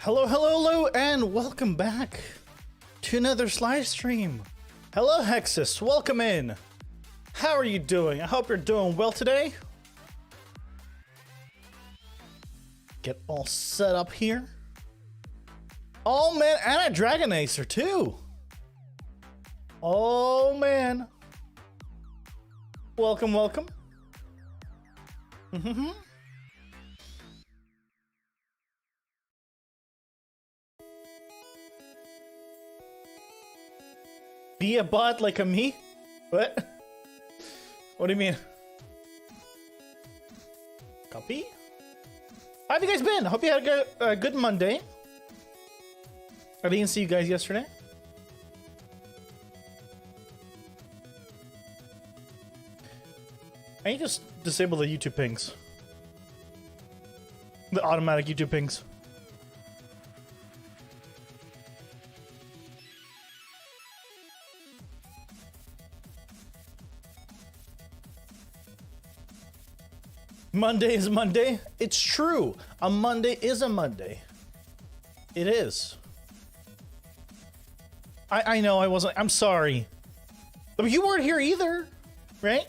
Hello, hello, hello, and welcome back to another live stream. Hello, Hexus, welcome in. How are you doing? I hope you're doing well today. Get all set up here. Oh man, and a Dragon Acer too. Oh man. Welcome, welcome. Be a bot like a me? What? What do you mean? Copy? How have you guys been? Hope you had a good Monday. I didn't see you guys yesterday. I need to just disable the YouTube pings. The automatic YouTube pings. Monday is Monday. It's true. A Monday is a Monday. It is. I know I wasn't. I'm sorry. But you weren't here either, right?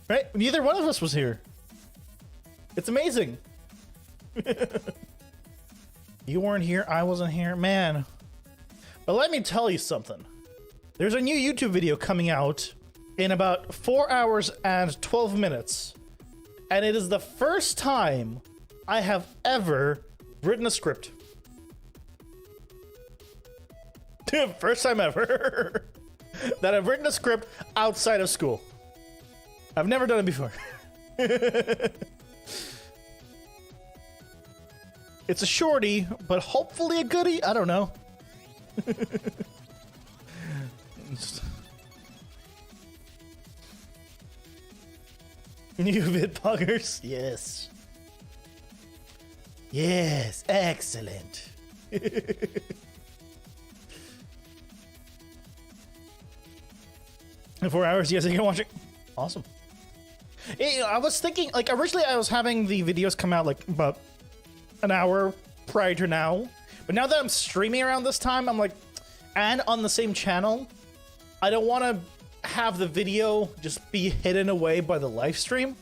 Right? Neither one of us was here. It's amazing. You weren't here. I wasn't here. Man. But let me tell you something. There's a new YouTube video coming out in about 4 hours and 12 minutes. And it is the first time I have ever written a script. First time ever that I've written a script outside of school. I've never done it before. It's a shorty, but hopefully a goodie. I don't know. New VidPoggers? Yes. Yes, excellent. In 4 hours, yes, I can watch it. Awesome. I was thinking, like, originally I was having the videos come out, like, about an hour prior to now. But now that I'm streaming around this time, I'm like, and on the same channel, I don't want to have the video just be hidden away by the live stream.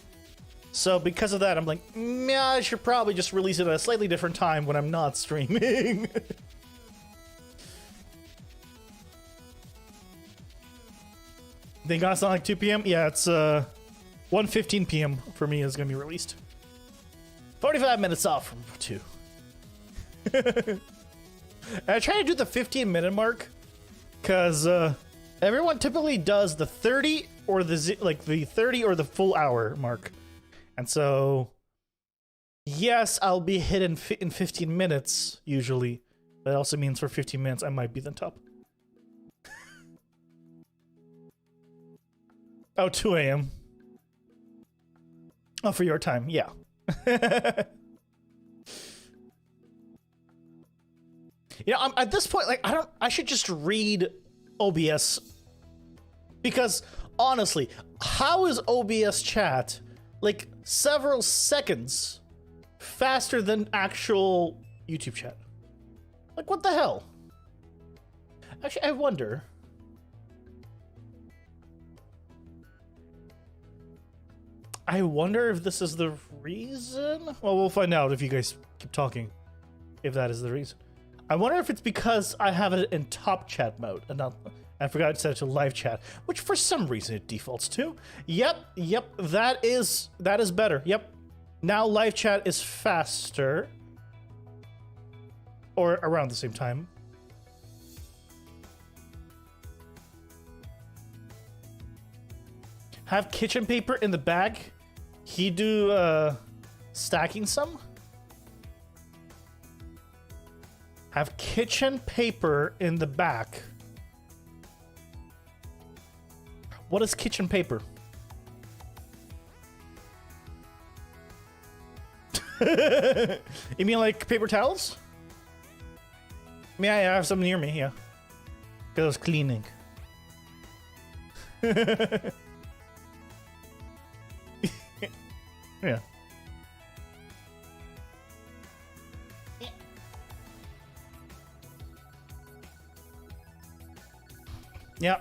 So because of that, I'm like, yeah, I should probably just release it at a slightly different time when I'm not streaming. They got Sonic 2 p.m. Yeah, it's 1:15 p.m. for me is gonna be released. 45 minutes off from 2. I try to do the 15-minute mark because everyone typically does the 30 or the 30 or the full hour mark, and so yes, I'll be hit in 15 minutes usually. That also means for 15 minutes I might be the top. Oh, 2 a.m. Oh, for your time, yeah. You know, I'm at this point, like, I should just read OBS. Because, honestly, how is OBS chat, like, several seconds faster than actual YouTube chat? Like, what the hell? Actually, I wonder. I wonder if this is the reason? Well, we'll find out if you guys keep talking, if that is the reason. I wonder if it's because I have it in top chat mode and not, I forgot to set it to live chat, which for some reason it defaults to. Yep, that is better. Yep. Now live chat is faster. Or around the same time. Have kitchen paper in the bag. He do stacking some. Have kitchen paper in the back. What is kitchen paper? You mean like paper towels? May I have some near me? Yeah. Because I was cleaning. Yeah. Yeah.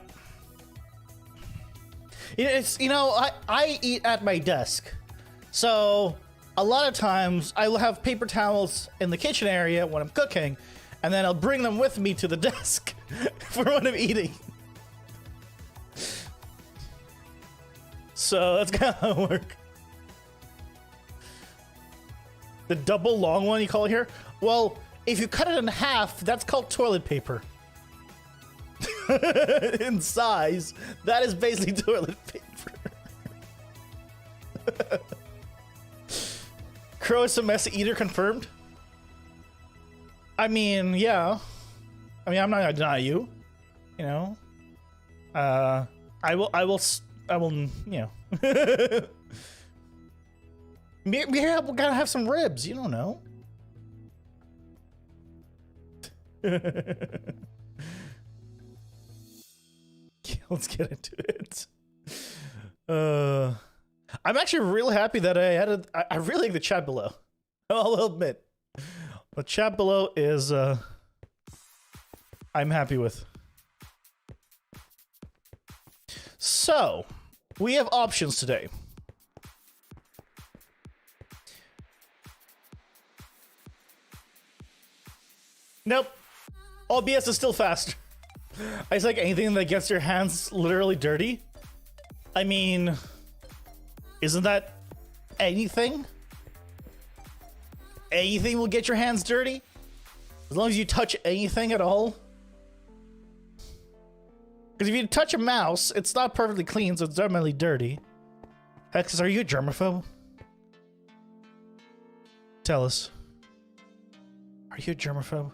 It's, you know, I eat at my desk. So a lot of times I will have paper towels in the kitchen area when I'm cooking, and then I'll bring them with me to the desk for when I'm eating. So that's kind of how it works. The double long one you call it here? Well, if you cut it in half, that's called toilet paper. In size, that is basically toilet paper. Crow is a messy eater confirmed. I mean, yeah. I mean, I'm not gonna deny you. You know. I will, you know. Maybe we gotta have some ribs. You don't know. Let's get into it. I'm actually real happy that I added. I really like the chat below. I'll admit, the chat below is I'm happy with. So we have options today. Nope. OBS is still faster. I just like anything that gets your hands literally dirty. I mean, isn't that anything? Anything will get your hands dirty? As long as you touch anything at all. Because if you touch a mouse, it's not perfectly clean, so it's definitely dirty. Hexus, are you a germaphobe? Tell us. Are you a germaphobe?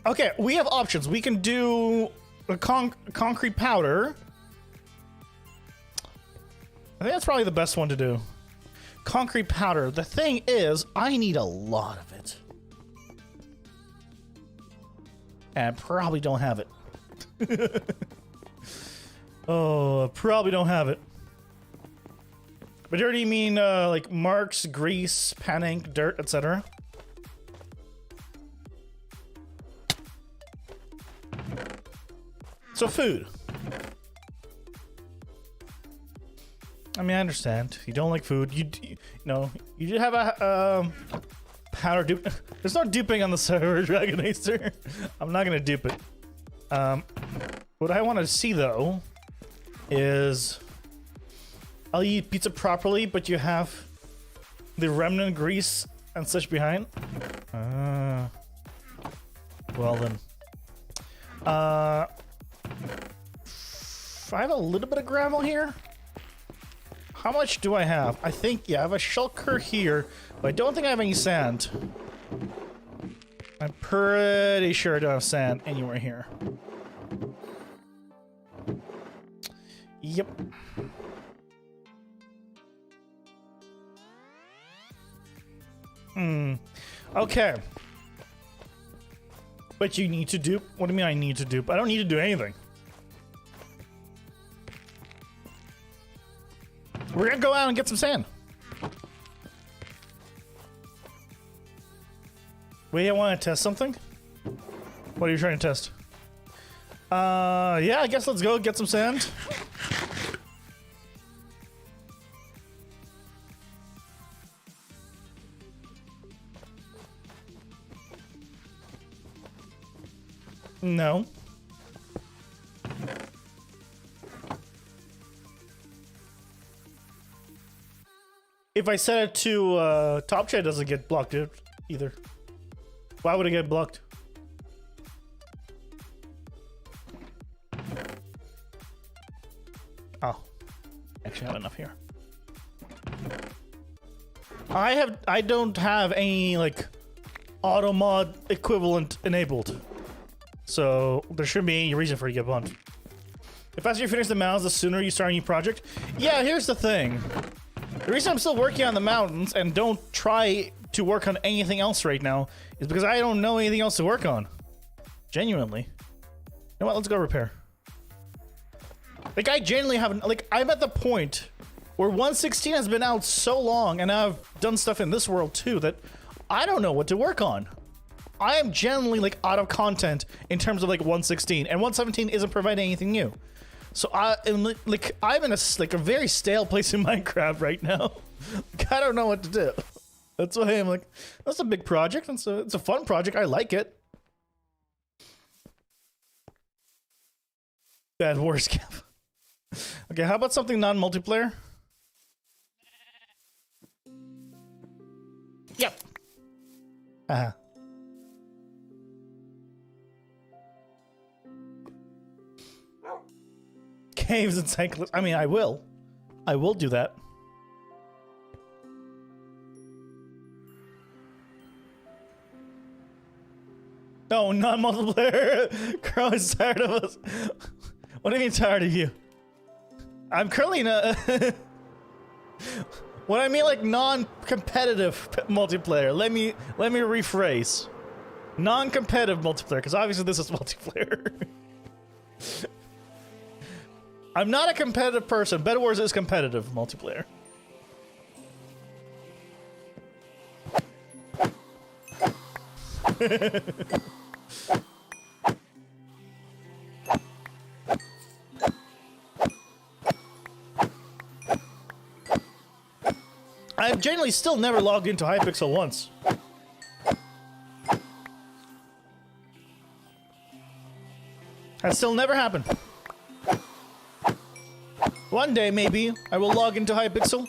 Okay, we have options. We can do a concrete powder. I think that's probably the best one to do. Concrete powder. The thing is, I need a lot of it. And I probably don't have it. Oh, I probably don't have it. But dirty, you mean like marks, grease, pan ink, dirt, etc.? So food. I mean, I understand. You don't like food. You know, you did have a powder dupe. There's no duping on the server, Dragon Acer. I'm not gonna dupe it. What I want to see though is I'll eat pizza properly, but you have the remnant grease and such behind. Well then. I have a little bit of gravel here. How much do I have? I think, yeah, I have a shulker here, but I don't think I have any sand. I'm pretty sure I don't have sand anywhere here. Yep. Okay. But you need to dupe? What do you mean I need to dupe? I don't need to do anything. We're gonna go out and get some sand. Wait, I want to test something? What are you trying to test? Yeah, I guess let's go get some sand. No. If I set it to top chat, it doesn't get blocked either. Why would it get blocked? Oh, actually have enough here. I don't have any like auto mod equivalent enabled, so there shouldn't be any reason for it to get bumped. The faster you finish the mountains, the sooner you start a new project. Yeah, here's the thing. The reason I'm still working on the mountains and don't try to work on anything else right now is because I don't know anything else to work on. Genuinely. You know what? Let's go repair. Like, I genuinely haven't... Like, I'm at the point where 1.16 has been out so long and I've done stuff in this world too that I don't know what to work on. I am generally like out of content in terms of like 116, and 117 isn't providing anything new. So I'm in a very stale place in Minecraft right now. Like, I don't know what to do. That's why I'm like, that's a big project, and so it's a fun project. I like it. Bad Wars Cap. Okay, how about something non-multiplayer? Yep. Uh-huh. Caves and cyclists. I mean, I will. I will do that. No, non-multiplayer. Crow is tired of us. What do you mean tired of you? I'm currently in a... What I mean, like, non-competitive multiplayer. Let me rephrase. Non-competitive multiplayer, because obviously this is multiplayer. I'm not a competitive person. Bed Wars is competitive multiplayer. I've generally still never logged into Hypixel once. That still never happened. One day, maybe, I will log into Hypixel.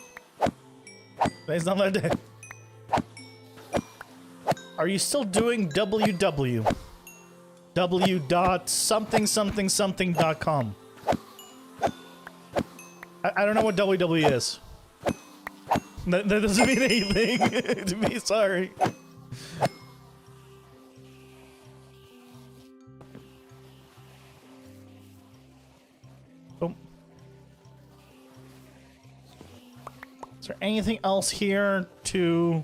Today's not my day. Are you still doing WW? w.something.com. I don't know what WW is. That doesn't mean anything to me, sorry. Oh. Is there anything else here to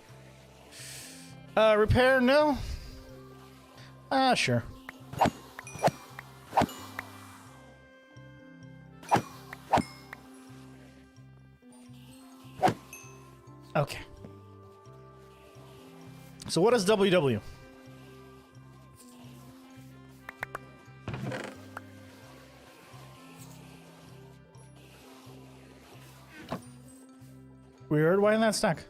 repair? No? Sure. Okay. So what is WW? Weird, why in that stack?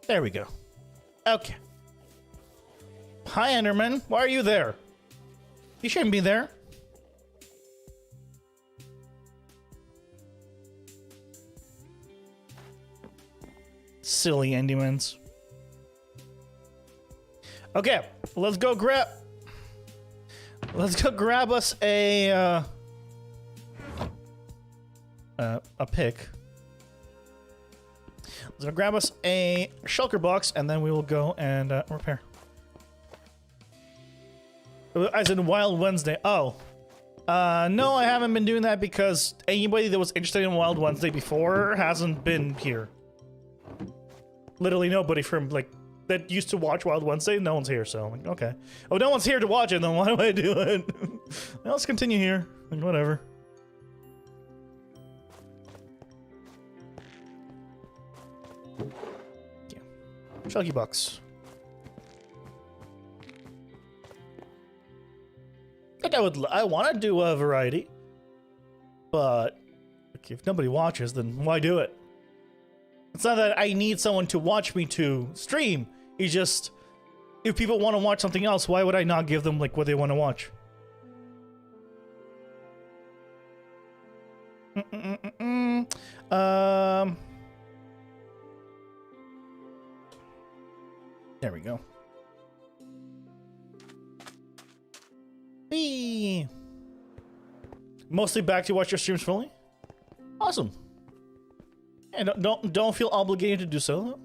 There we go. Okay. Hi, Enderman. Why are you there? You shouldn't be there. Silly Endermans. Okay, let's go grab us a pick. Let's go grab us a shulker box, and then we will go and repair. As in Wild Wednesday. Oh. No, I haven't been doing that because anybody that was interested in Wild Wednesday before hasn't been here. Literally nobody from, like, that used to watch Wild Wednesday, no one's here, so I'm like, okay. Oh, no one's here to watch it, then why do I do it? Well, let's continue here. Like, whatever. Yeah. Shulky box. Like I want to do a variety, but if nobody watches, then why do it? It's not that I need someone to watch me to stream. It's just, if people want to watch something else, why would I not give them like what they want to watch? There we go. Whee! Mostly back to watch your streams fully. Awesome. And don't feel obligated to do so.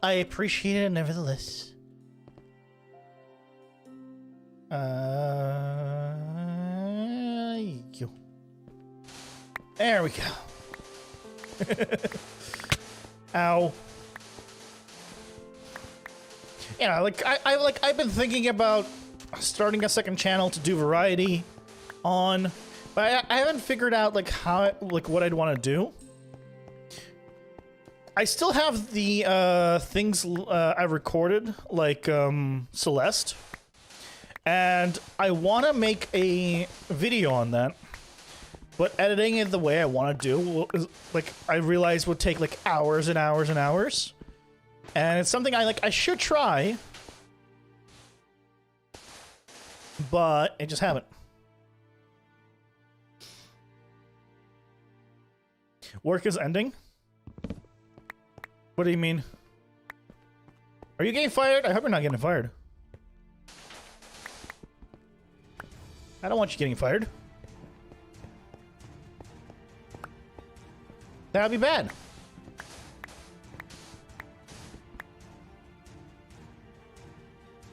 I appreciate it nevertheless. There we go. yeah, like I've been thinking about starting a second channel to do variety on, but I haven't figured out like how what I'd want to do. I still have the things I recorded, like Celeste, and I want to make a video on that, but editing it the way I want to do, like I realize would take like hours and hours and hours, and it's something I should try, but I just haven't. Work is ending? What do you mean? Are you getting fired? I hope you're not getting fired. I don't want you getting fired. That'd be bad.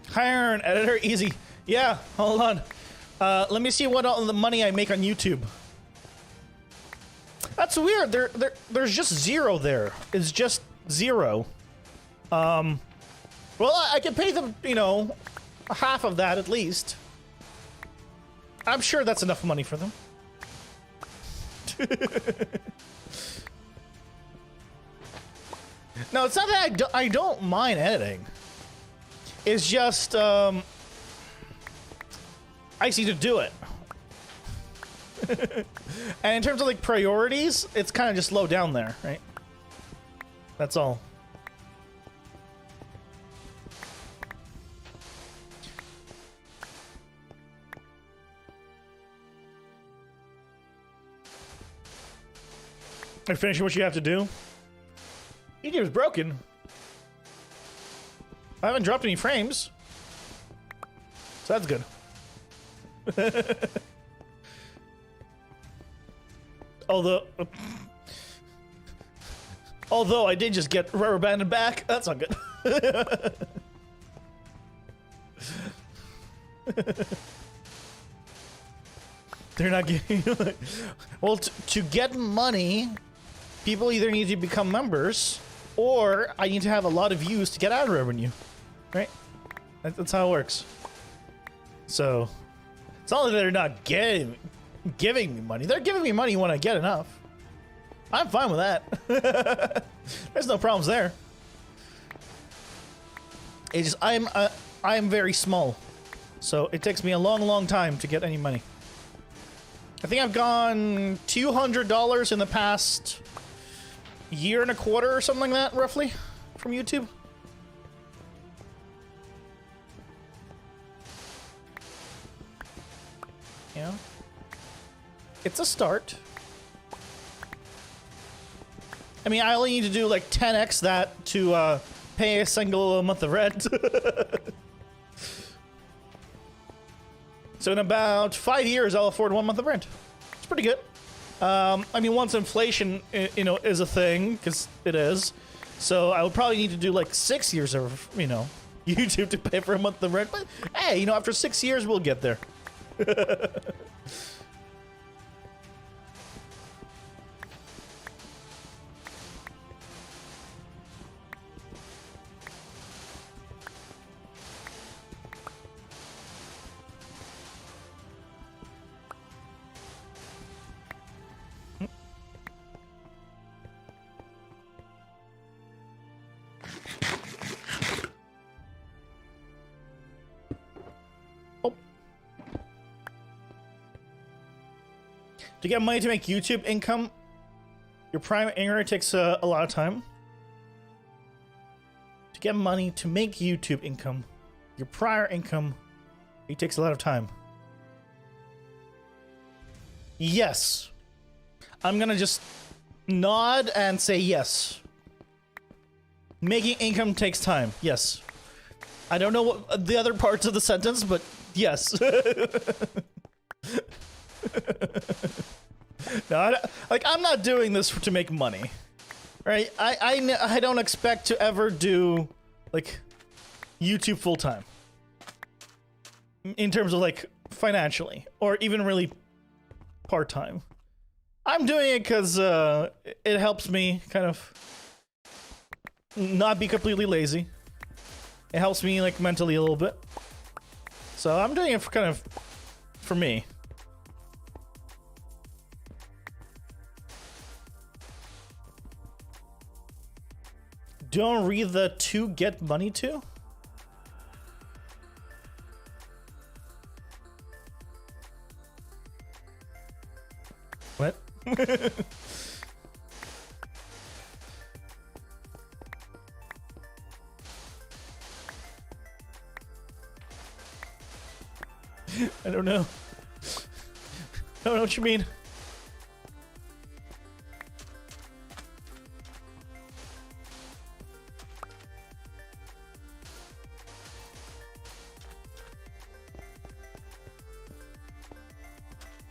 Hire an editor, easy. Yeah, hold on. Let me see what all the money I make on YouTube. That's weird. There's just zero there. It's just zero. Well, I can pay them, you know, half of that at least. I'm sure that's enough money for them. No, it's not that I don't mind editing. It's just, I see to do it. And in terms of like priorities, it's kind of just low down there, right? That's all. Are you finishing what you have to do? YouTube's broken. I haven't dropped any frames. So that's good. Although I did just get rubber banded back, that's not good. They're not getting. Well, to get money, people either need to become members, or I need to have a lot of views to get ad revenue, right? That's how it works. So it's not that they're not giving me money. They're giving me money when I get enough. I'm fine with that. There's no problems there. It's just I'm very small, so it takes me a long time to get any money. I think I've gone $200 in the past year and a quarter or something like that, roughly, from YouTube. Yeah. It's a start. I mean, I only need to do like 10x that to pay a single month of rent. So in about 5 years, I'll afford 1 month of rent. It's pretty good. I mean, once inflation, you know, is a thing, because it is. So I would probably need to do like 6 years of, you know, YouTube to pay for a month of rent. But hey, you know, after 6 years, we'll get there. To get money to make YouTube income, your prime income takes a lot of time. To get money to make YouTube income, your prior income, it takes a lot of time. Yes. I'm gonna just nod and say yes. Making income takes time. Yes. I don't know what the other parts of the sentence, but yes. No, I'm not doing this to make money, right? I don't expect to ever do like YouTube full time in terms of like financially, or even really part time. I'm doing it because it helps me kind of not be completely lazy. It helps me like mentally a little bit. So I'm doing it for kind of for me. Don't read the to get money to. What? I don't know. I don't know what you mean.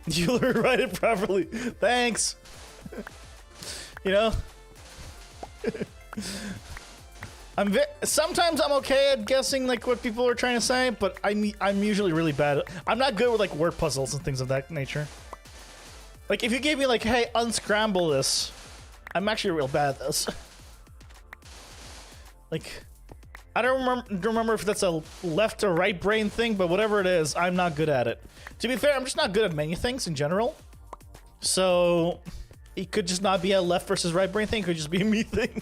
You learn to write it properly. Thanks. You know? Sometimes I'm okay at guessing like what people are trying to say, but I'm usually really bad. I'm not good with like word puzzles and things of that nature. Like if you gave me like, hey, unscramble this, I'm actually real bad at this. Like, I don't remember if that's a left or right brain thing, but whatever it is, I'm not good at it. To be fair, I'm just not good at many things in general. So it could just not be a left versus right brain thing. It could just be a me thing.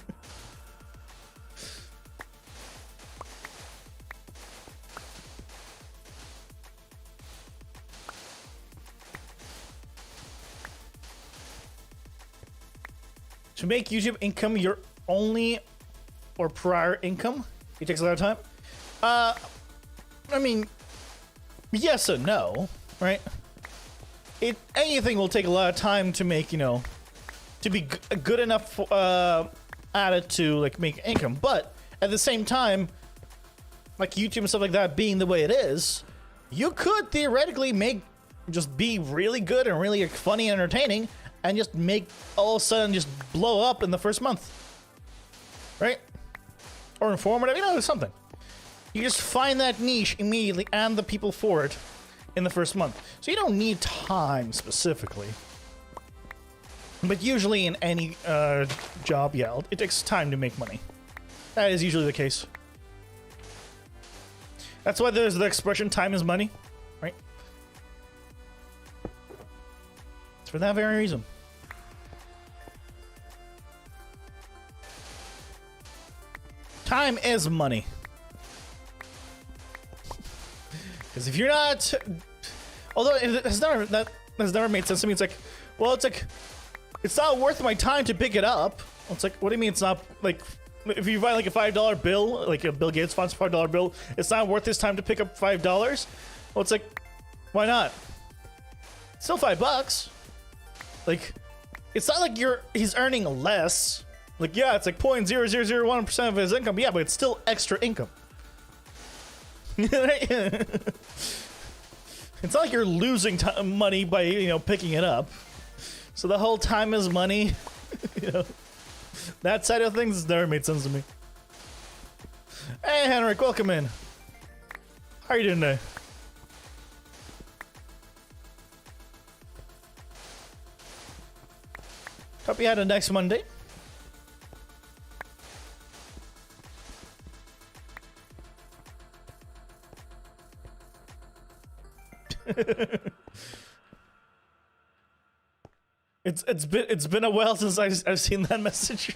To make YouTube income your only or prior income, it takes a lot of time. I mean, yes and no, right? Anything will take a lot of time to make, you know, to be good enough at it to like make income. But at the same time, like YouTube and stuff like that being the way it is, you could theoretically just be really good and really funny and entertaining and just make all of a sudden just blow up in the first month, right? Or informative, you know, something. You just find that niche immediately and the people for it in the first month. So you don't need time specifically. But usually in any job, yeah, it takes time to make money. That is usually the case. That's why there's the expression time is money, right? It's for that very reason. Time is money. Because if you're not, although it has never, that has never made sense to me. It's like, well, it's not worth my time to pick it up. It's like, what do you mean it's not, like, if you buy like a $5 bill, like a Bill Gates sponsored $5 bill, it's not worth his time to pick up $5? Well, it's like, why not? It's still $5. Like, it's not like he's earning less. Like, yeah, it's like 0.0001% of his income. Yeah, but it's still extra income. It's not like you're losing money by, you know, picking it up. So the whole time is money. You know, that side of things has never made sense to me. Hey, Henrik, welcome in. How are you doing today? Hope you had a nice Monday. It's been a while since I've seen that message.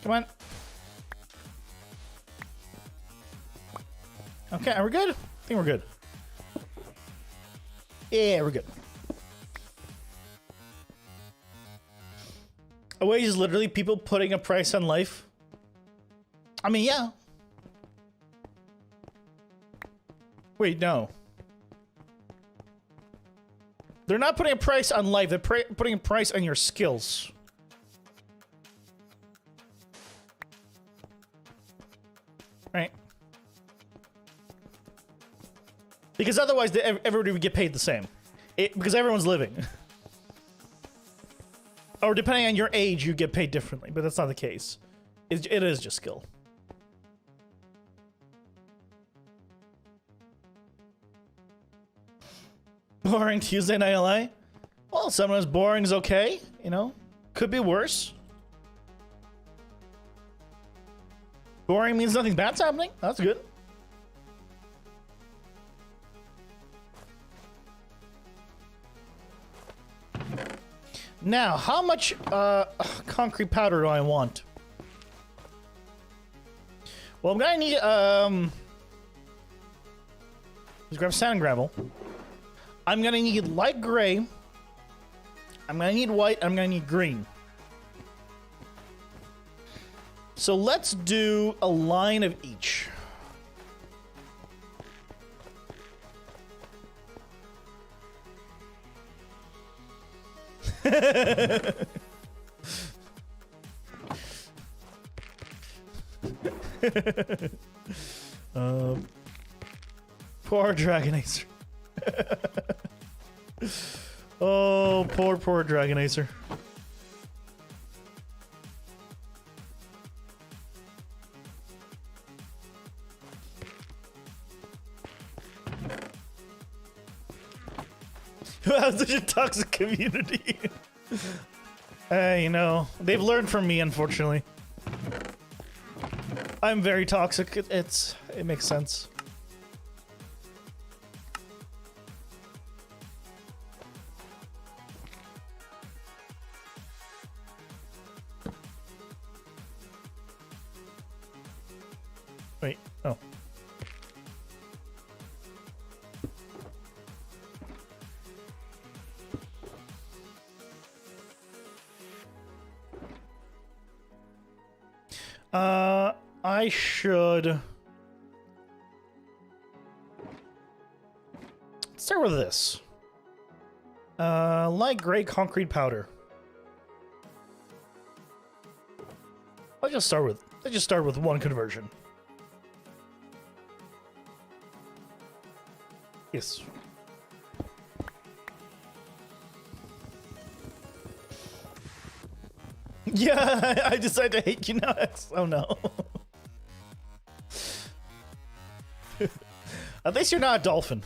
Come on. Okay, are we good? I think we're good. Yeah, we're good. A wage is literally people putting a price on life. I mean, yeah. Wait, no. They're not putting a price on life. They're putting a price on your skills. Right? Because otherwise, everybody would get paid the same. Because everyone's living. Or depending on your age, you get paid differently. But that's not the case. It is just skill. Boring Tuesday night LA? Well, sometimes boring is okay, you know? Could be worse. Boring means nothing bad's happening. That's good. Now, how much concrete powder do I want? Well, I'm gonna need let's grab sand and gravel. I'm gonna need light gray. I'm gonna need white. I'm gonna need green. So let's do a line of each. Poor Dragonacer. Oh, poor Dragonacer. Wow, such a toxic community. You know, they've learned from me, unfortunately. I'm very toxic. It makes sense. Wait, oh. I should start with this. Light gray concrete powder. Let's just start with one conversion. Yes. Yeah, I decided to hate you now. Oh no. At least you're not a dolphin.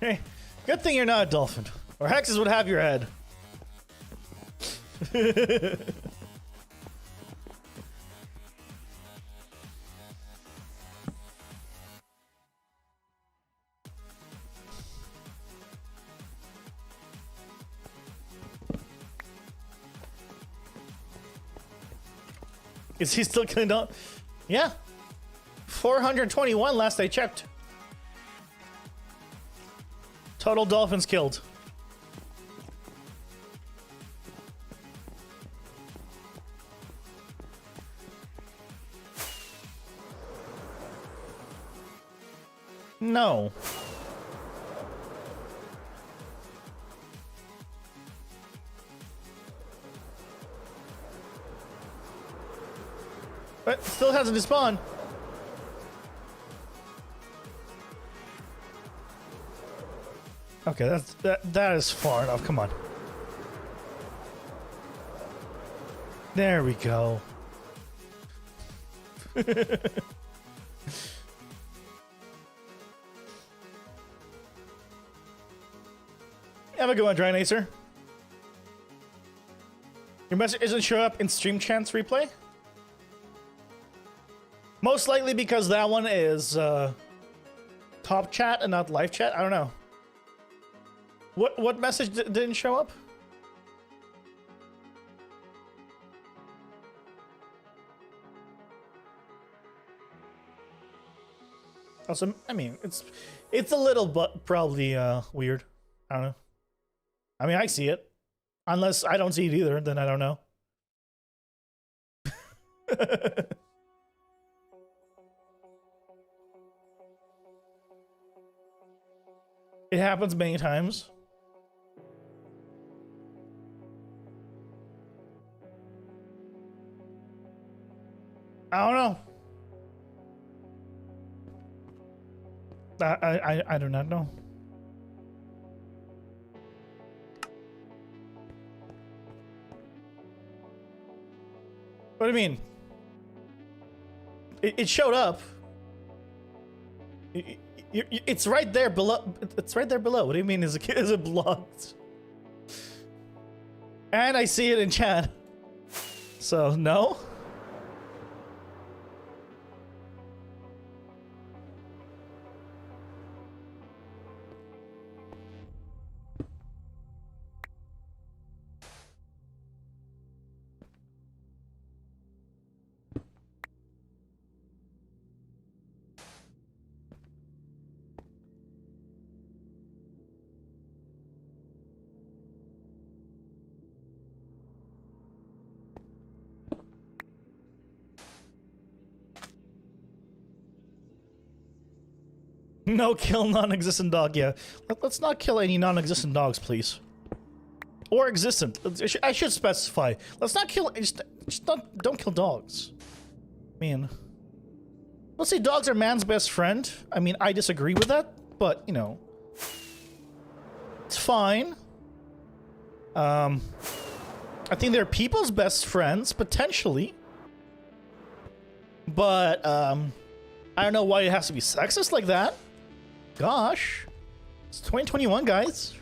Hey, good thing you're not a dolphin, or hexes would have your head. Is he still killing dolphins? Yeah. 421 last I checked. Total dolphins killed. No. But still hasn't despawned. Okay, that is far enough. Come on. There we go. Have a good one, Dragonacer. Your message isn't show up in Stream Chance replay? Most likely because that one is top chat and not live chat. I don't know. What message didn't show up? Also, I mean, it's a little but probably weird. I don't know. I mean, I see it. Unless I don't see it either, then I don't know. It happens many times. I don't know. I do not know. What do you mean? It showed up. It's right there below. It's right there below. What do you mean? Is it blocked? And I see it in chat. So no. No kill non-existent dog. Yeah, let's not kill any non-existent dogs, please. Or existent. I should specify. Let's not kill. Just don't kill dogs. Man. Let's say dogs are man's best friend. I mean, I disagree with that, but you know, it's fine. I think they're people's best friends potentially, but I don't know why it has to be sexist like that. Gosh, it's 2021, guys.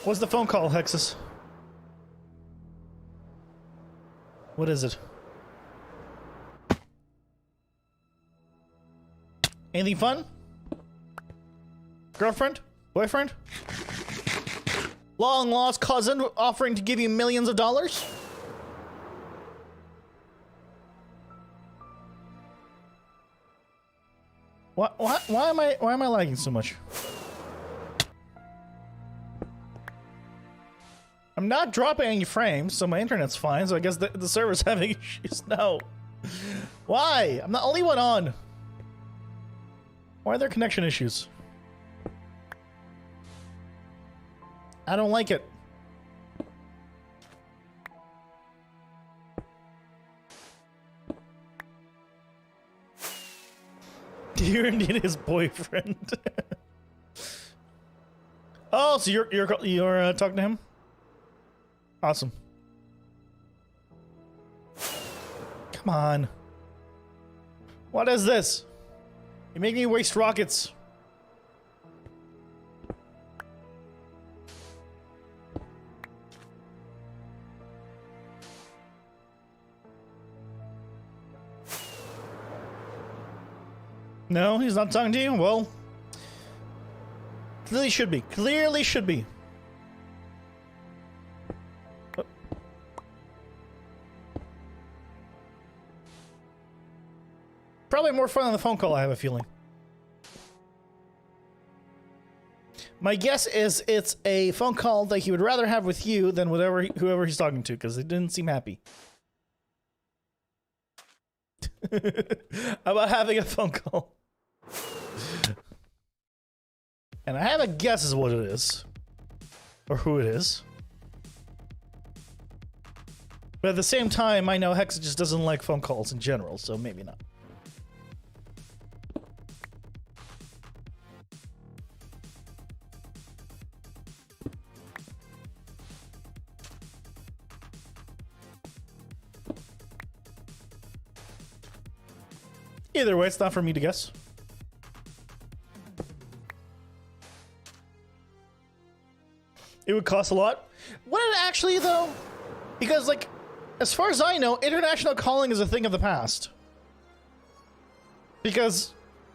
What's the phone call, Hexus? What is it? Anything fun? Girlfriend? Boyfriend? Long lost cousin offering to give you millions of dollars? Why am I lagging so much? I'm not dropping any frames, so my internet's fine, so I guess the server's having issues. No. Why? I'm the only one on. Why are there connection issues? I don't like it. You're indeed his boyfriend. Oh, so you're talking to him? Awesome. Come on. What is this? You make me waste rockets. No, he's not talking to you? Well, clearly should be. Clearly should be. Probably more fun on the phone call, I have a feeling. My guess is it's a phone call that he would rather have with you than with whoever he's talking to, because they didn't seem happy. About having a phone call. And I have a guess as what it is. Or who it is. But at the same time, I know Hex just doesn't like phone calls in general, so maybe not. Either way, it's not for me to guess. It would cost a lot. Would it actually, though? Because, like, as far as I know, international calling is a thing of the past. Because,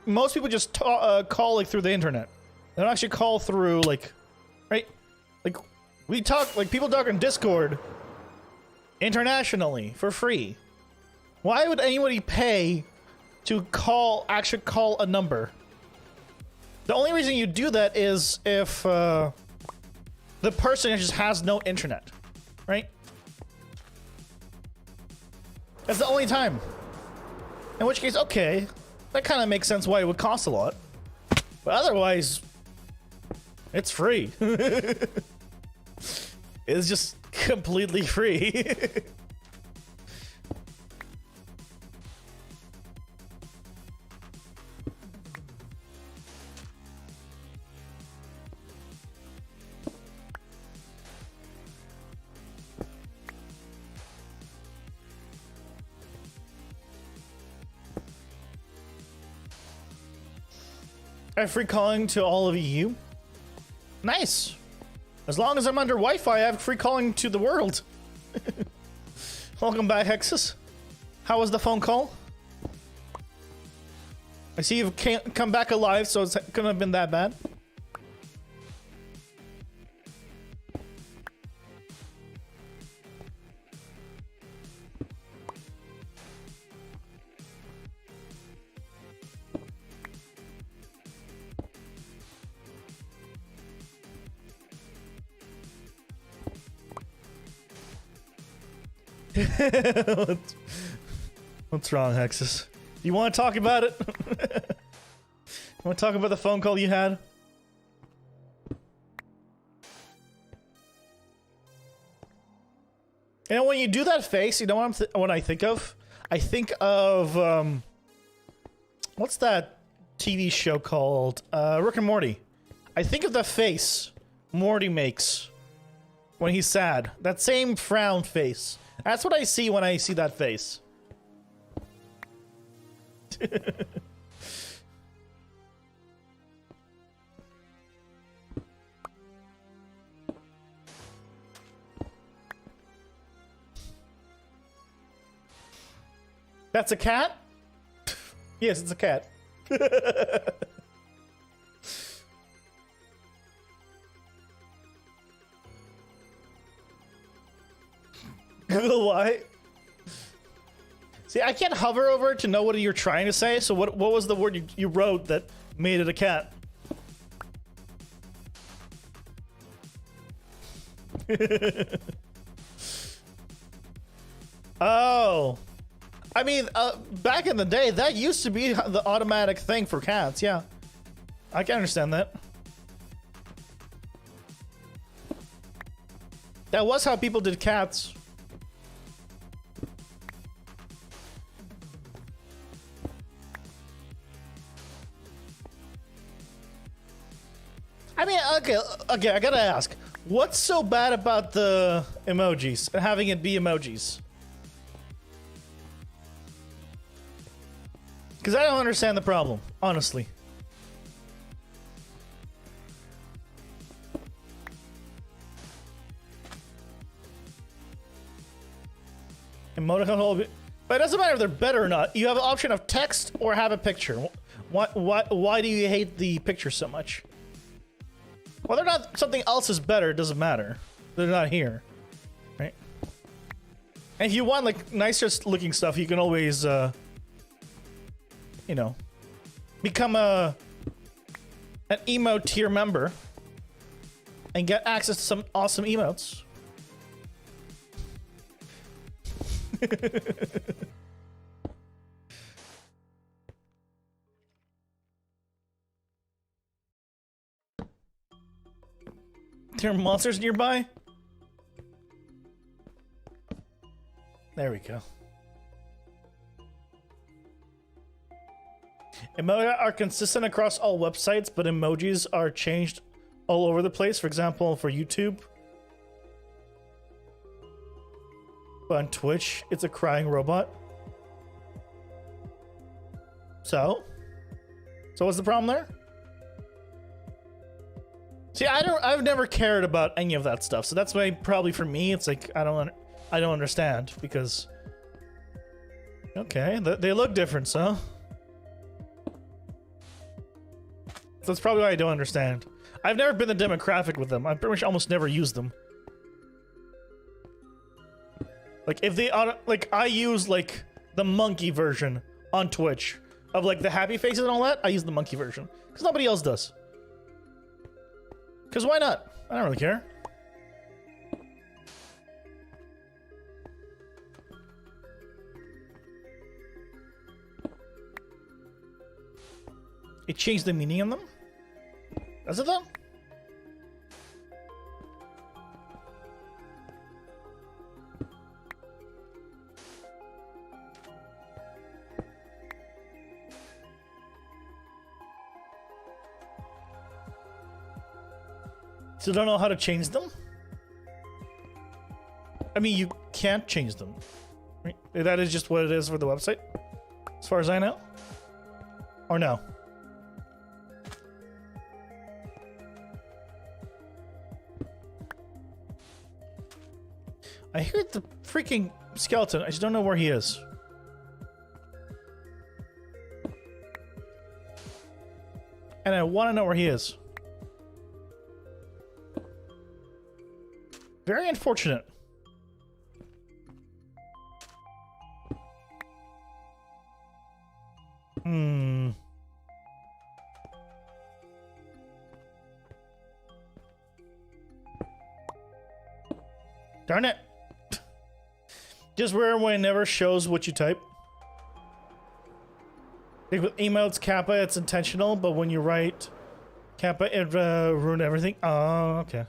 most people just call like through the internet. They don't actually call through like, right? Like we talk, like people talk on Discord internationally for free. Why would anybody pay to actually call a number? The only reason you do that is if the person just has no internet, right? That's the only time. In which case, okay, that kind of makes sense why it would cost a lot. But otherwise, it's free. It's just completely free. I have free calling to all of you. Nice. As long as I'm under Wi-Fi, I have free calling to the world. Welcome back, Hexus. How was the phone call? I see you've come back alive, so it's couldn't have been that bad. What's wrong, Hexus? You want to talk about it? You want to talk about the phone call you had? You know, when you do that face, you know what I think of? I think of, what's that TV show called? Rick and Morty. I think of the face Morty makes when he's sad. That same frown face. That's what I see when I see that face. That's a cat? Yes, it's a cat. Google why? See, I can't hover over it to know what you're trying to say, so what was the word you wrote that made it a cat? Oh. I mean, back in the day, that used to be the automatic thing for cats, yeah. I can understand that. That was how people did cats. I mean, okay, I gotta ask. What's so bad about the emojis and having it be emojis? Because I don't understand the problem, honestly. Emoticon, but it doesn't matter if they're better or not. You have an option of text or have a picture. Why do you hate the picture so much? Whether or not something else is better, it doesn't matter. They're not here, right? And if you want like nicer looking stuff, you can always, you know, become an emo tier member and get access to some awesome emotes. There are monsters nearby? There we go. Emojis are consistent across all websites, but emojis are changed all over the place. For example, for YouTube. But on Twitch, it's a crying robot. So what's the problem there? See, I've never cared about any of that stuff. So that's why probably for me, it's like, I don't understand because, okay, they look different, so. That's probably why I don't understand. I've never been the demographic with them. I pretty much almost never use them. Like if they like I use like the monkey version on Twitch of like the happy faces and all that. I use the monkey version because nobody else does. Because why not? I don't really care. It changed the meaning of them? Does it though? So don't know how to change them? I mean, you can't change them. Right? That is just what it is for the website, as far as I know. Or no? I hear the freaking skeleton. I just don't know where he is. And I want to know where he is. Very unfortunate. Darn it. Just where it never shows what you type. Like with emotes, Kappa, it's intentional, but when you write Kappa, it ruined everything. Oh, okay.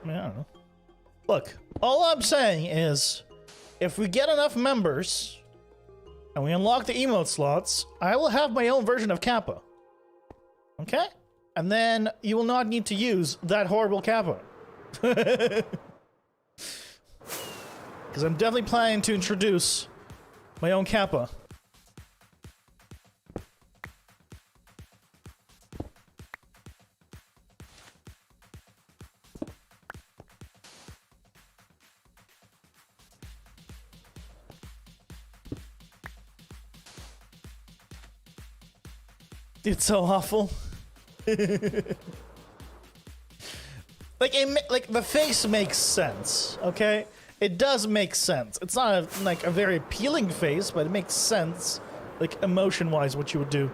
I mean, I don't know. Look, all I'm saying is, if we get enough members and we unlock the emote slots, I will have my own version of Kappa. Okay? And then you will not need to use that horrible Kappa. Because I'm definitely planning to introduce my own Kappa. It's so awful. Like the face makes sense, okay? It does make sense. It's not a very appealing face, but it makes sense, like emotion-wise, what you would do.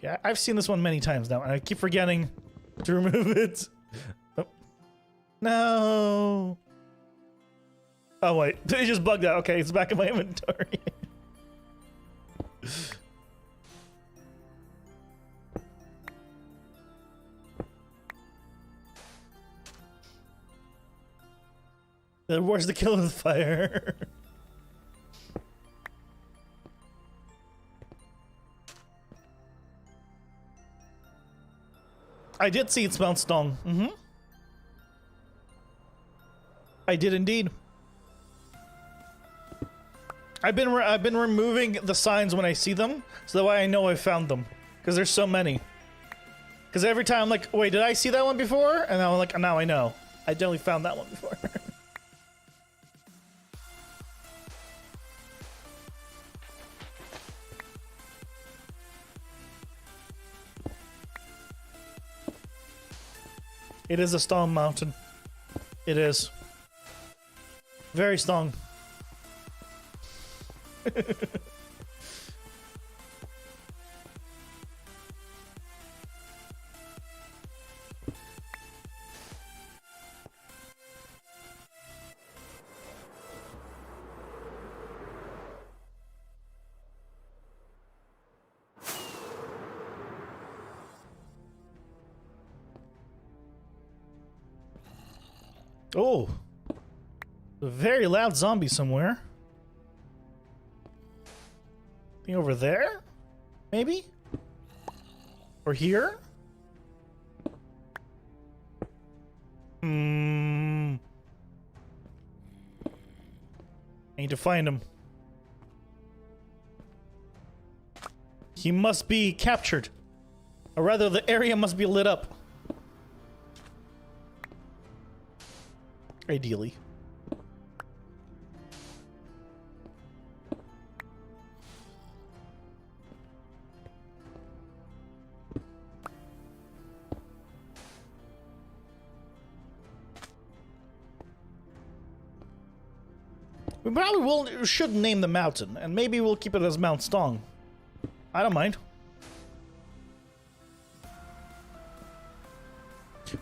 Yeah, I've seen this one many times now, and I keep forgetting to remove it. Oh. No. Oh wait, it just bugged out. Okay, it's back in my inventory. Then where's the kill with fire? I did see it smelled stone. Mm-hmm. I did indeed. I've been removing the signs when I see them, so that way I know I found them. Because there's so many. Because every time I'm like, wait, did I see that one before? And I'm like, now I know. I definitely found that one before. It is a stone mountain. It is. Very strong. Oh, a very loud zombie somewhere. I think over there? Maybe? Or here? I need to find him. He must be captured. Or rather, the area must be lit up. Ideally. We probably should name the mountain, and maybe we'll keep it as Mount Stong. I don't mind.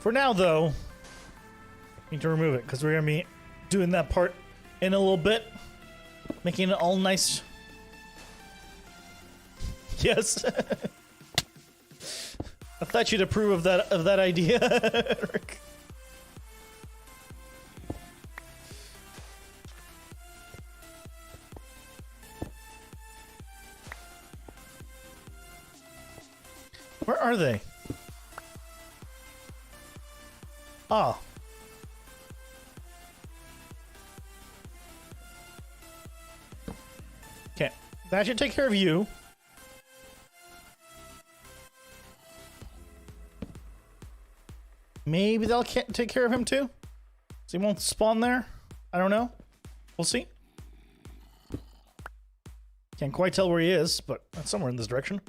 For now, though, need to remove it because we're gonna be doing that part in a little bit, making it all nice. Yes. I thought you'd approve of that idea, Rick. Where are they? Ah. Okay, that should take care of you. Maybe they'll take care of him too? So he won't spawn there? I don't know. We'll see. Can't quite tell where he is, but that's somewhere in this direction.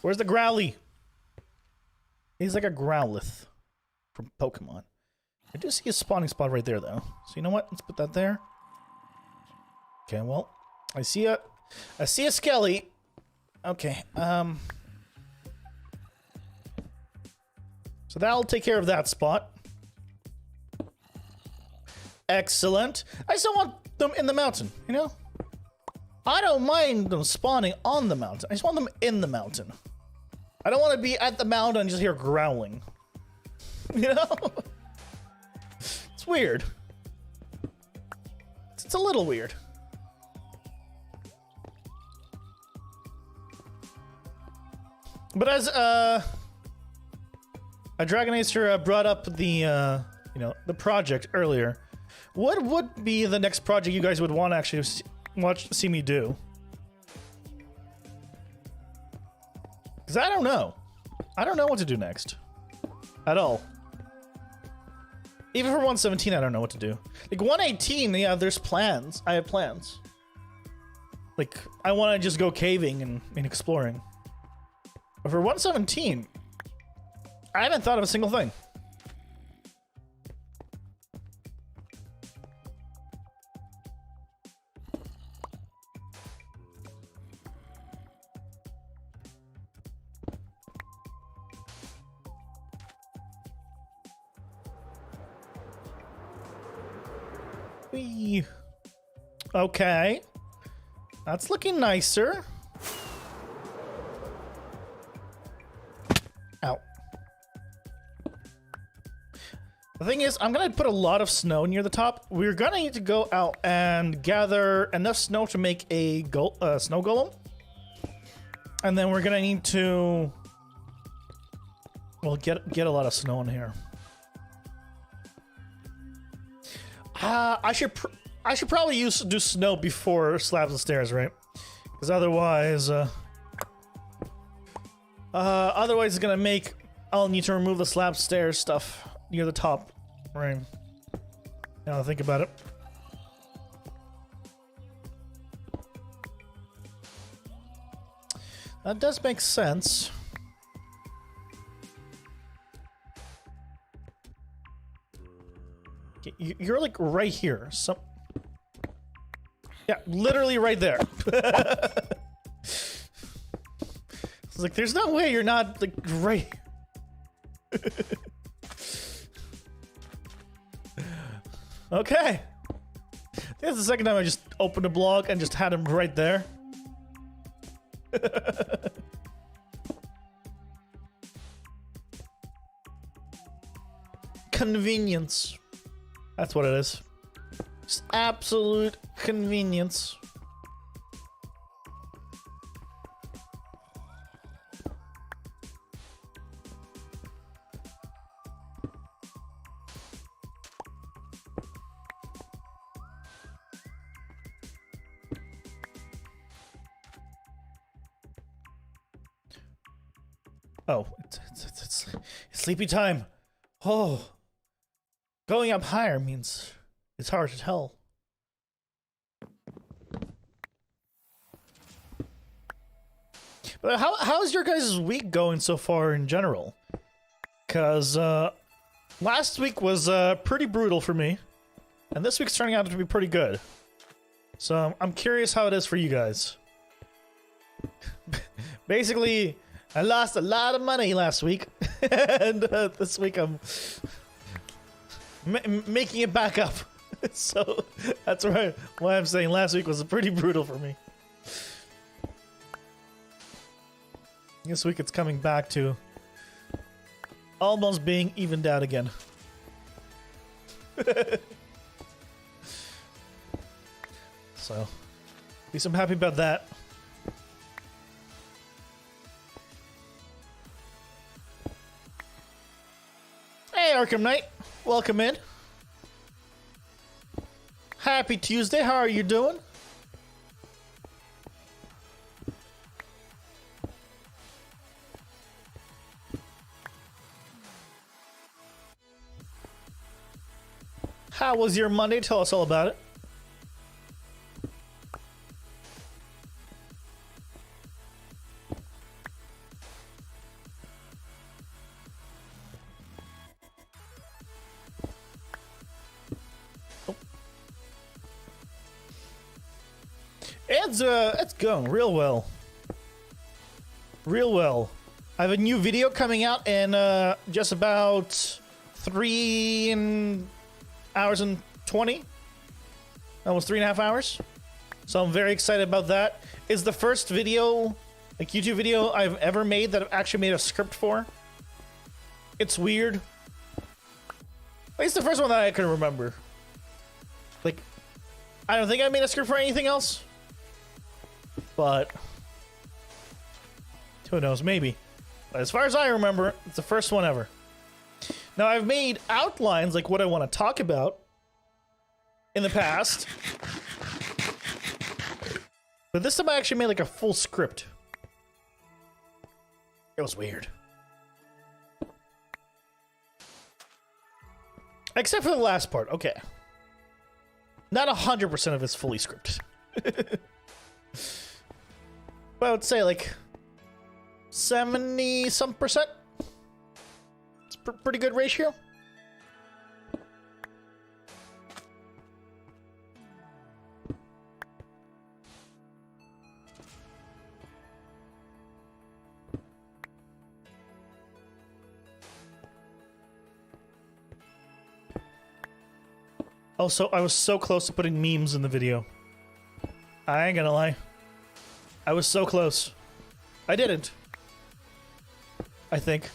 Where's the Growly? He's like a Growlithe from Pokemon. I do see a spawning spot right there, though. So you know what? Let's put that there. Okay, well, I see a Skelly. Okay, so that'll take care of that spot. Excellent. I still want them in the mountain, you know? I don't mind them spawning on the mountain. I just want them in the mountain. I don't want to be at the mountain and just hear growling. You know? It's weird. It's a little weird. But as a Dragon Acer brought up the you know, the project earlier, what would be the next project you guys would want to actually see me do? Because I don't know. I don't know what to do next. At all. Even for 117, I don't know what to do. Like 118, yeah, there's plans. I have plans. Like, I want to just go caving and exploring. But for 117, I haven't thought of a single thing. Whee. Okay. That's looking nicer. Ow. The thing is, I'm gonna put a lot of snow near the top. We're gonna need to go out and gather enough snow to make a snow golem. And then we're gonna need to, well, get a lot of snow in here. I should probably do snow before slabs and stairs, right? Because otherwise, it's gonna make I'll need to remove the slab stairs stuff near the top, right? Now I think about it. That does make sense. You're like right here. Yeah, literally right there. It's like, there's no way you're not like right. Okay. That's the second time I just opened a blog and just had him right there. Convenience. That's what it is. Just absolute convenience. Oh, it's sleepy time. Oh. Going up higher means it's hard to tell But how's your guys' week going so far in general? Because last week was pretty brutal for me, and this week's turning out to be pretty good. So I'm curious how it is for you guys. Basically, I lost a lot of money last week, and this week I'm making it back up. So that's right. Why I'm saying last week was pretty brutal for me. This week it's coming back to almost being evened out again. So, at least I'm happy about that. Hey, Arkham Knight. Welcome in. Happy Tuesday. How are you doing? How was your Monday? Tell us all about it. It's going real well. Real well. I have a new video coming out in just about 3 hours and 20. Almost 3.5 hours. So I'm very excited about that. It's the first video, like YouTube video I've ever made that I've actually made a script for. It's weird. It's the first one that I can remember. Like, I don't think I made a script for anything else. But who knows, maybe. But as far as I remember, it's the first one ever. Now, I've made outlines, like what I want to talk about in the past. But this time I actually made like a full script. It was weird. Except for the last part, okay. Not 100% of it's fully scripted. But I would say like 70-some%. It's a pretty good ratio. Also, I was so close to putting memes in the video. I ain't gonna lie. I was so close. I didn't. I think.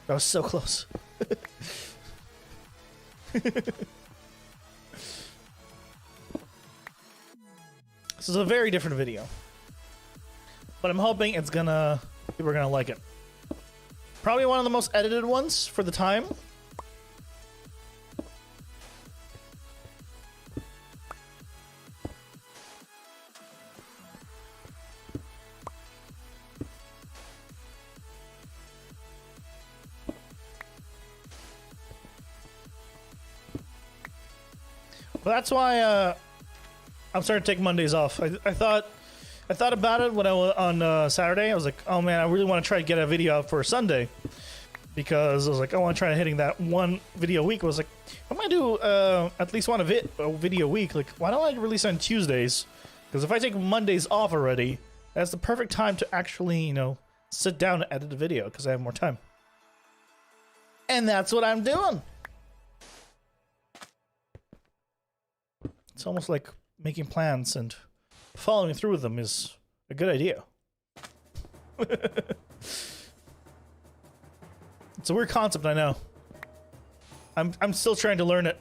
I was so close. This is a very different video. But I'm hoping it's gonna... people are gonna like it. Probably one of the most edited ones for the time. Well, that's why I'm starting to take Mondays off. I thought about it when I was on Saturday. I was like, oh man, I really want to try to get a video out for Sunday, because I was like, I want to try hitting that one video a week. I was like, I might do at least one a video a week. Like, why don't I release on Tuesdays? Because if I take Mondays off already, that's the perfect time to actually, you know, sit down and edit a video because I have more time. And that's what I'm doing. It's almost like making plans and following through with them is a good idea. It's a weird concept, I know. I'm still trying to learn it.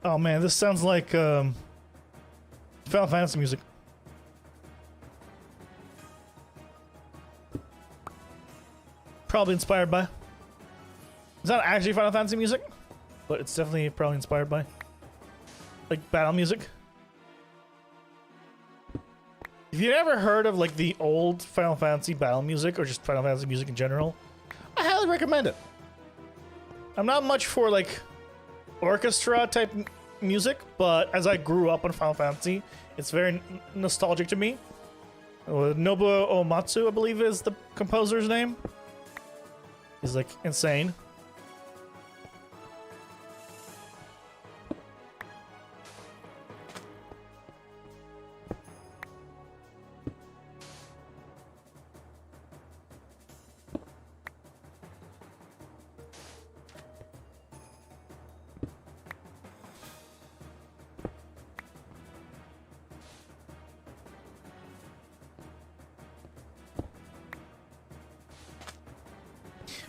Oh man, this sounds like Final Fantasy music. Probably inspired by. It's not actually Final Fantasy music, but it's definitely probably inspired by. Like battle music. If you've ever heard of like the old Final Fantasy battle music or just Final Fantasy music in general, I highly recommend it. I'm not much for like orchestra type music, but as I grew up on Final Fantasy, it's very nostalgic to me. Nobuo Uematsu, I believe, is the composer's name. He's like insane.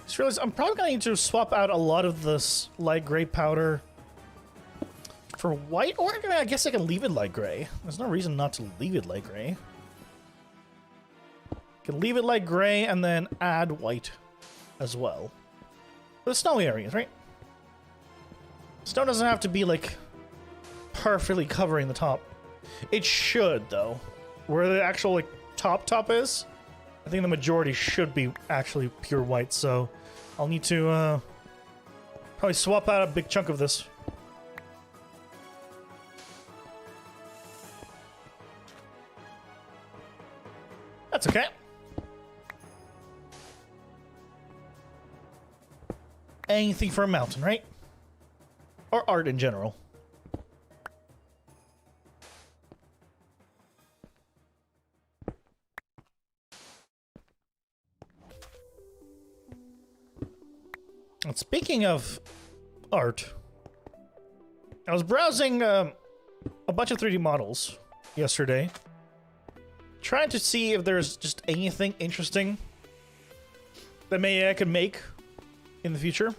Just realized I'm probably going to need to swap out a lot of this light gray powder for white, or I guess I can leave it light gray. There's no reason not to leave it light gray. Can leave it light gray and then add white as well. For the snowy areas, right? Snow doesn't have to be like perfectly covering the top. It should though. Where the actual like top is, I think the majority should be actually pure white, so I'll need to probably swap out a big chunk of this. That's okay. Anything for a mountain, right? Or art in general. And speaking of art, I was browsing a bunch of 3D models yesterday, trying to see if there's just anything interesting that maybe I could make in the future.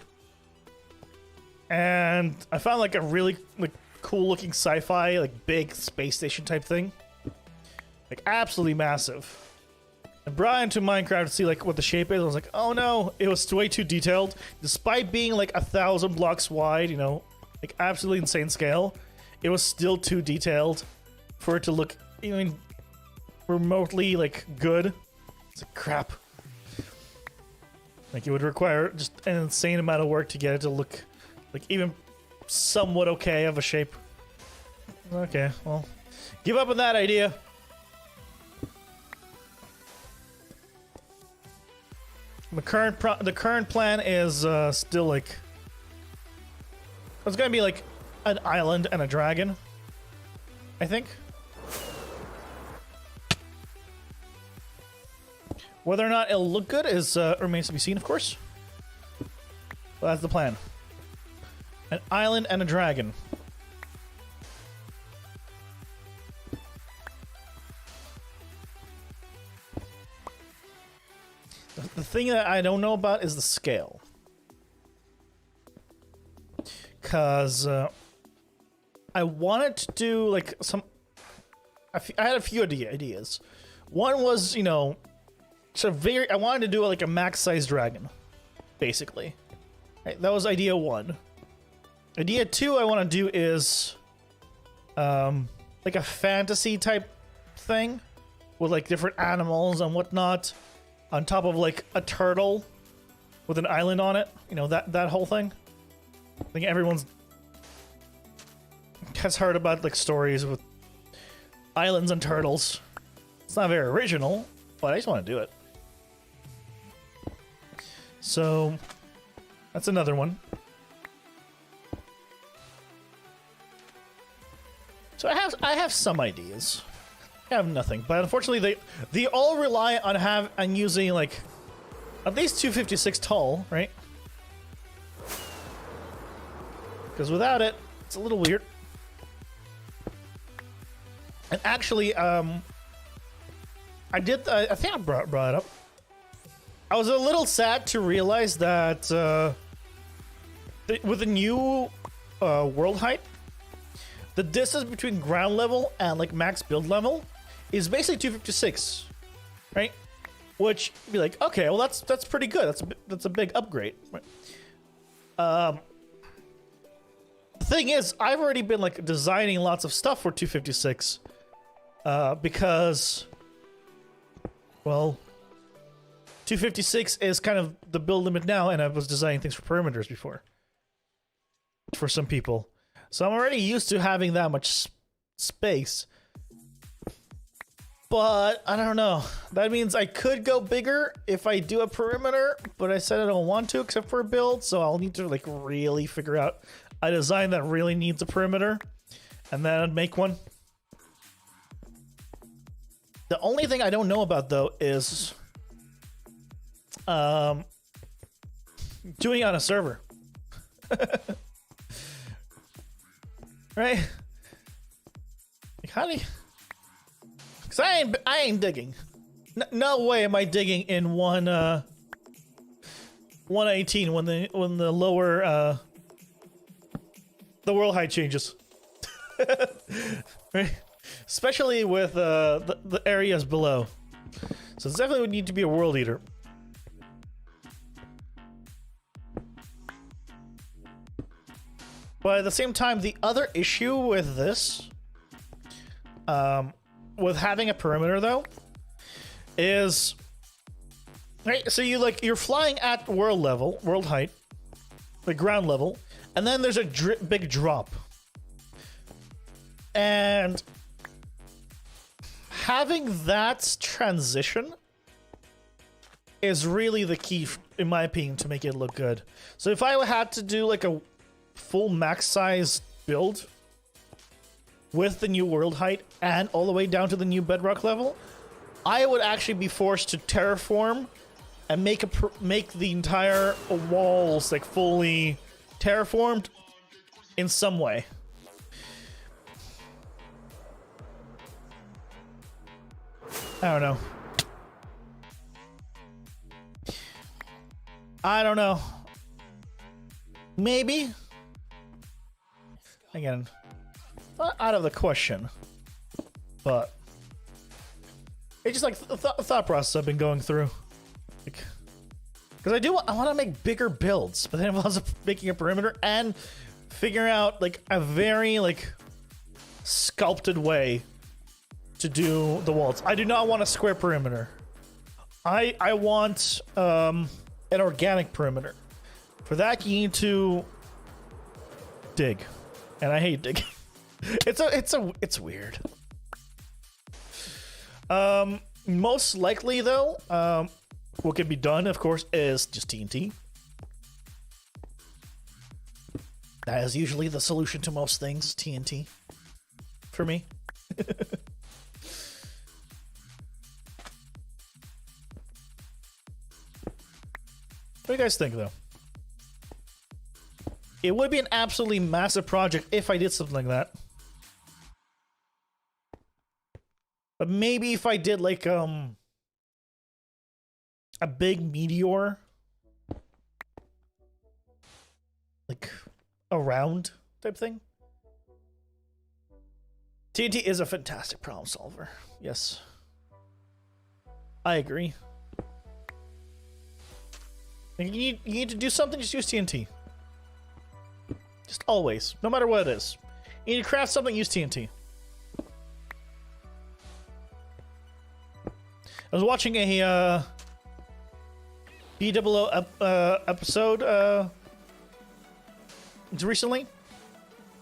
And I found like a really like cool looking sci-fi, like big space station type thing. Like absolutely massive. I brought into Minecraft to see like what the shape is. I was like, oh no, it was way too detailed. Despite being like 1,000 blocks wide, you know, like absolutely insane scale, it was still too detailed for it to look even remotely like good. It's like crap. Like it would require just an insane amount of work to get it to look like even somewhat okay of a shape. Okay, well, give up on that idea. The current plan is still like it's gonna be like an island and a dragon, I think. Whether or not it'll look good is remains to be seen, of course. But that's the plan. An island and a dragon. The thing that I don't know about is the scale. Because I wanted to do like some... I had a few ideas. One was, you know, I wanted to do like a max-sized dragon, basically. Right, that was idea one. Idea two I want to do is like a fantasy type thing with like different animals and whatnot on top of like a turtle with an island on it. You know, that whole thing. I think everyone's has heard about like stories with islands and turtles. It's not very original, but I just want to do it. So that's another one. So I have some ideas. I have nothing, but unfortunately they all rely on using like at least 256 tall, right? Because without it, it's a little weird. And actually, I think I brought it up. I was a little sad to realize that with the new world height, the distance between ground level and like max build level is basically 256, right? Which be like, okay, well that's pretty good. That's a big upgrade. The thing is, I've already been like designing lots of stuff for 256 because, well, 256 is kind of the build limit now, and I was designing things for perimeters before for some people. So I'm already used to having that much space. But I don't know. That means I could go bigger if I do a perimeter, but I said I don't want to except for a build, so I'll need to like really figure out a design that really needs a perimeter and then I'd make one. The only thing I don't know about though is doing it on a server. Right? Like how do you... Cause I ain't digging. No way am I digging in 118 when the lower the world height changes. Right? Especially with the areas below. So it definitely would need to be a world eater. But at the same time, the other issue with this, with having a perimeter though, is right. So you're flying at world level, world height, the ground level, and then there's a big drop, and having that transition is really the key, in my opinion, to make it look good. So if I had to do like a full max size build with the new world height and all the way down to the new bedrock level, I would actually be forced to terraform and make the entire walls like fully terraformed in some way. I don't know. I don't know. Maybe. Again, not out of the question, but it's just like thought process I've been going through. Like, because I want to make bigger builds, but then it involves making a perimeter and figuring out like a very like sculpted way to do the walls. I do not want a square perimeter. I want an organic perimeter. For that, you need to dig, and I hate digging. It's weird. Most likely though, what can be done, of course, is just TNT. That is usually the solution to most things, TNT. For me. What do you guys think, though? It would be an absolutely massive project if I did something like that. But maybe if I did like a big meteor, like a round type thing. TNT is a fantastic problem solver. Yes, I agree. You need to do something, just use TNT. Just always, no matter what it is. You need to craft something, use TNT. I was watching a BOO episode recently.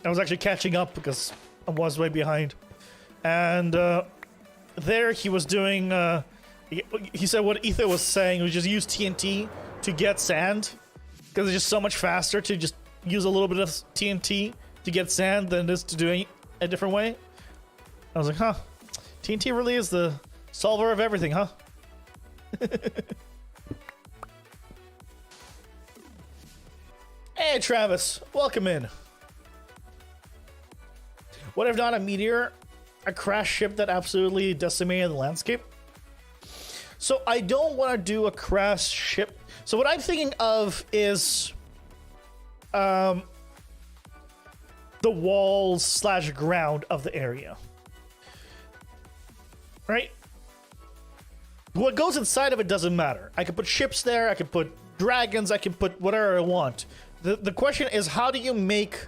I was actually catching up because I was way behind. And there he was doing... he said what Ether was saying was just use TNT to get sand. Because it's just so much faster to just use a little bit of TNT to get sand than it is to do it a different way. I was like, huh. TNT really is the solver of everything, huh? Hey, Travis. Welcome in. What if not a meteor? A crash ship that absolutely decimated the landscape? So I don't want to do a crash ship. So what I'm thinking of is the walls / ground of the area. Right? What goes inside of it doesn't matter. I can put ships there, I can put dragons, I can put whatever I want. The question is, how do you make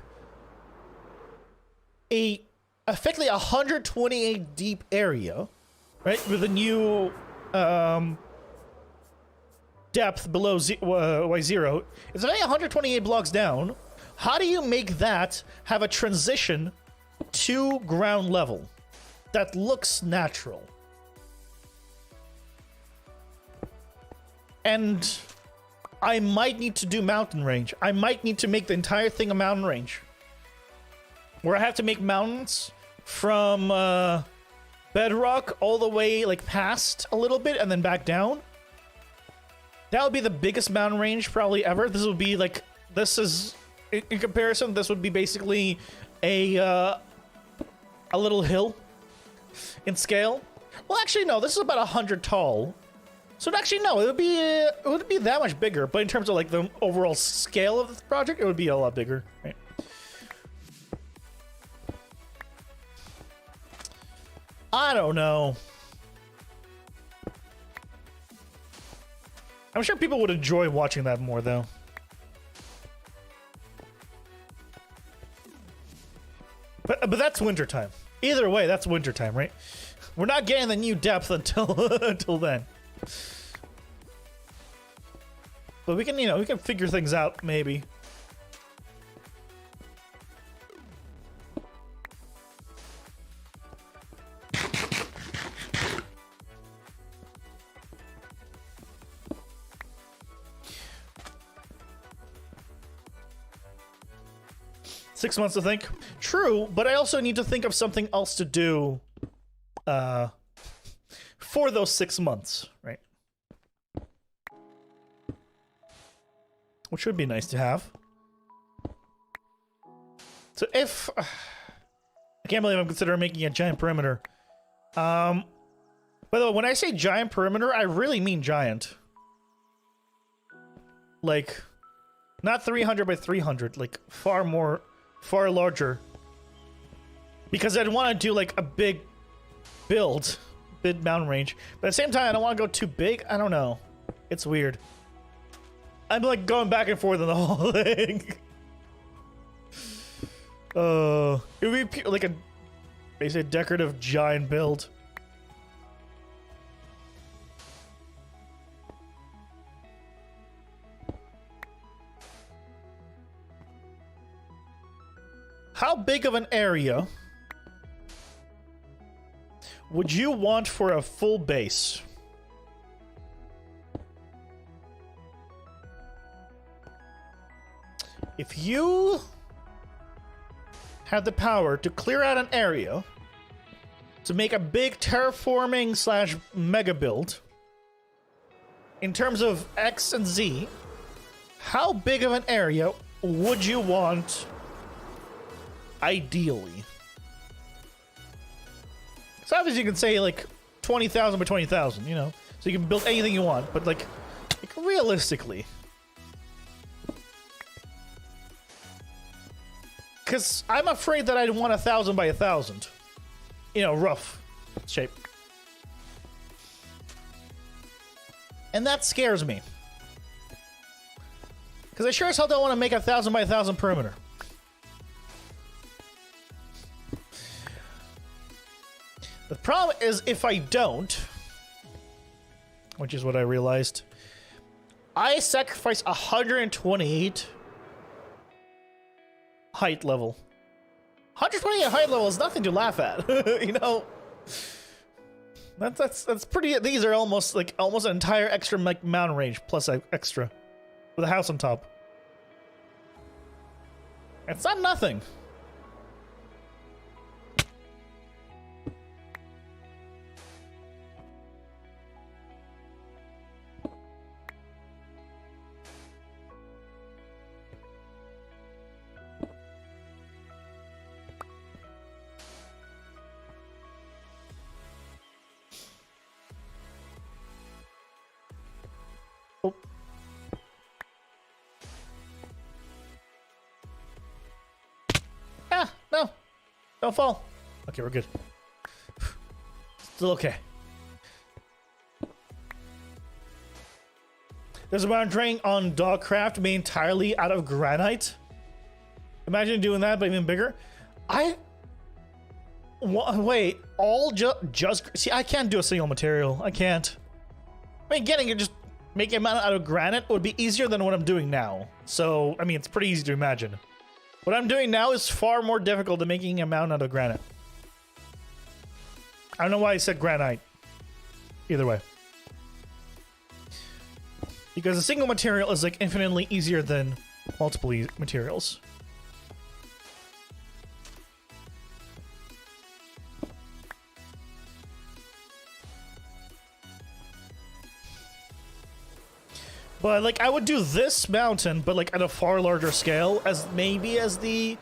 effectively 128 deep area, right, with a new depth below Y0? It's only 128 blocks down. How do you make that have a transition to ground level that looks natural? And I might need to do mountain range. I might need to make the entire thing a mountain range, where I have to make mountains from bedrock all the way like past a little bit and then back down. That would be the biggest mountain range probably ever. This would be like, this is, in comparison, this would be basically a little hill in scale. Well, actually, no, this is about 100 tall. So actually, no, it would be that much bigger. But in terms of like the overall scale of the project, it would be a lot bigger, right? I don't know. I'm sure people would enjoy watching that more, though. But that's wintertime. Either way, that's wintertime, right? We're not getting the new depth until until then. But we can, you know, we can figure things out, maybe. Six months to think. True, but I also need to think of something else to do for those 6 months, right? Which would be nice to have. So if... I can't believe I'm considering making a giant perimeter. By the way, when I say giant perimeter, I really mean giant. Like, not 300 by 300, like far larger. Because I'd want to do like a big build, big mountain range. But at the same time, I don't want to go too big. I don't know. It's weird. I'm like going back and forth on the whole thing. It would be like a basically decorative giant build. How big of an area would you want for a full base? If you had the power to clear out an area to make a big terraforming slash mega build, in terms of X and Z, how big of an area would you want ideally? So obviously you can say like 20,000 by 20,000, you know, so you can build anything you want, but like realistically. Because I'm afraid that I'd want 1,000 by 1,000. You know, rough shape. And that scares me. Because I sure as hell don't want to make 1,000 by 1,000 perimeter. The problem is if I don't, which is what I realized, I sacrifice 128 height level. 128 height level is nothing to laugh at. You know, that's pretty. These are almost an entire extra mountain range plus extra with a house on top. It's not nothing. Oh. Ah, no. Don't fall. Okay, we're good. Still okay. There's a mountain drain on Dogcraft made entirely out of granite. Imagine doing that, but even bigger. Wait, just... See, I can't do a single material. I can't. I mean, getting it just... Making a mountain out of granite would be easier than what I'm doing now. So, I mean, it's pretty easy to imagine. What I'm doing now is far more difficult than making a mountain out of granite. I don't know why I said granite. Either way. Because a single material is like infinitely easier than multiple materials. But like I would do this mountain, but like at a far larger scale, as maybe as the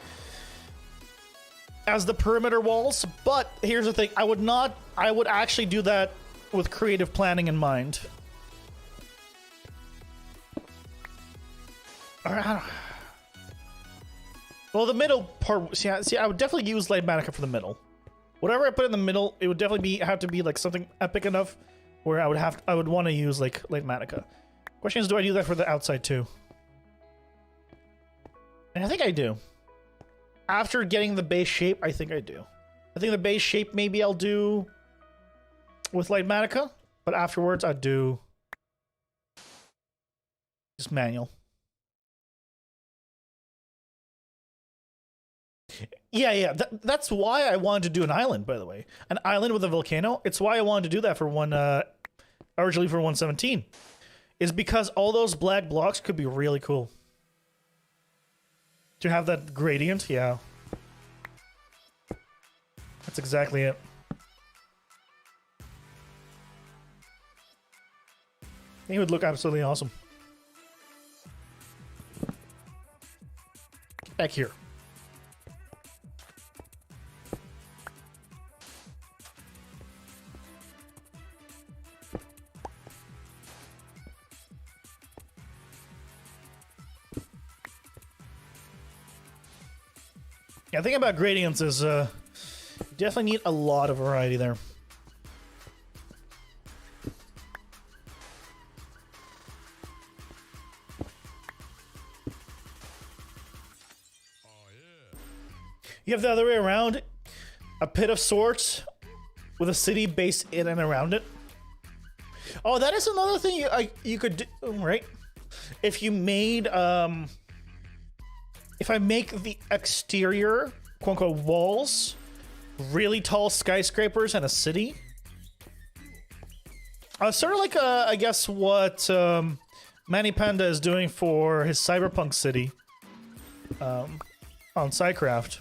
perimeter walls. But here's the thing: I would actually do that with creative planning in mind. Well, the middle part. See, I would definitely use Light Manica for the middle. Whatever I put in the middle, it would definitely have to be like something epic enough where I would want to use like Light Manica. Question is, do I do that for the outside too? And I think I do. After getting the base shape, I think I do. I think the base shape maybe I'll do with Light Manica, but afterwards I'd do just manual. Yeah. That's why I wanted to do an island, by the way. An island with a volcano. It's why I wanted to do that for originally for 117. Is because all those black blocks could be really cool. To have that gradient, yeah. That's exactly it. It would look absolutely awesome. Get back here. Yeah, the thing about gradients is you definitely need a lot of variety there. You have the other way around, a pit of sorts with a city based in and around it. Oh, that is another thing you could do, right? If you made if I make the exterior, quote-unquote, walls really tall skyscrapers and a city, sort of like, I guess, what Manny Panda is doing for his cyberpunk city on SciCraft.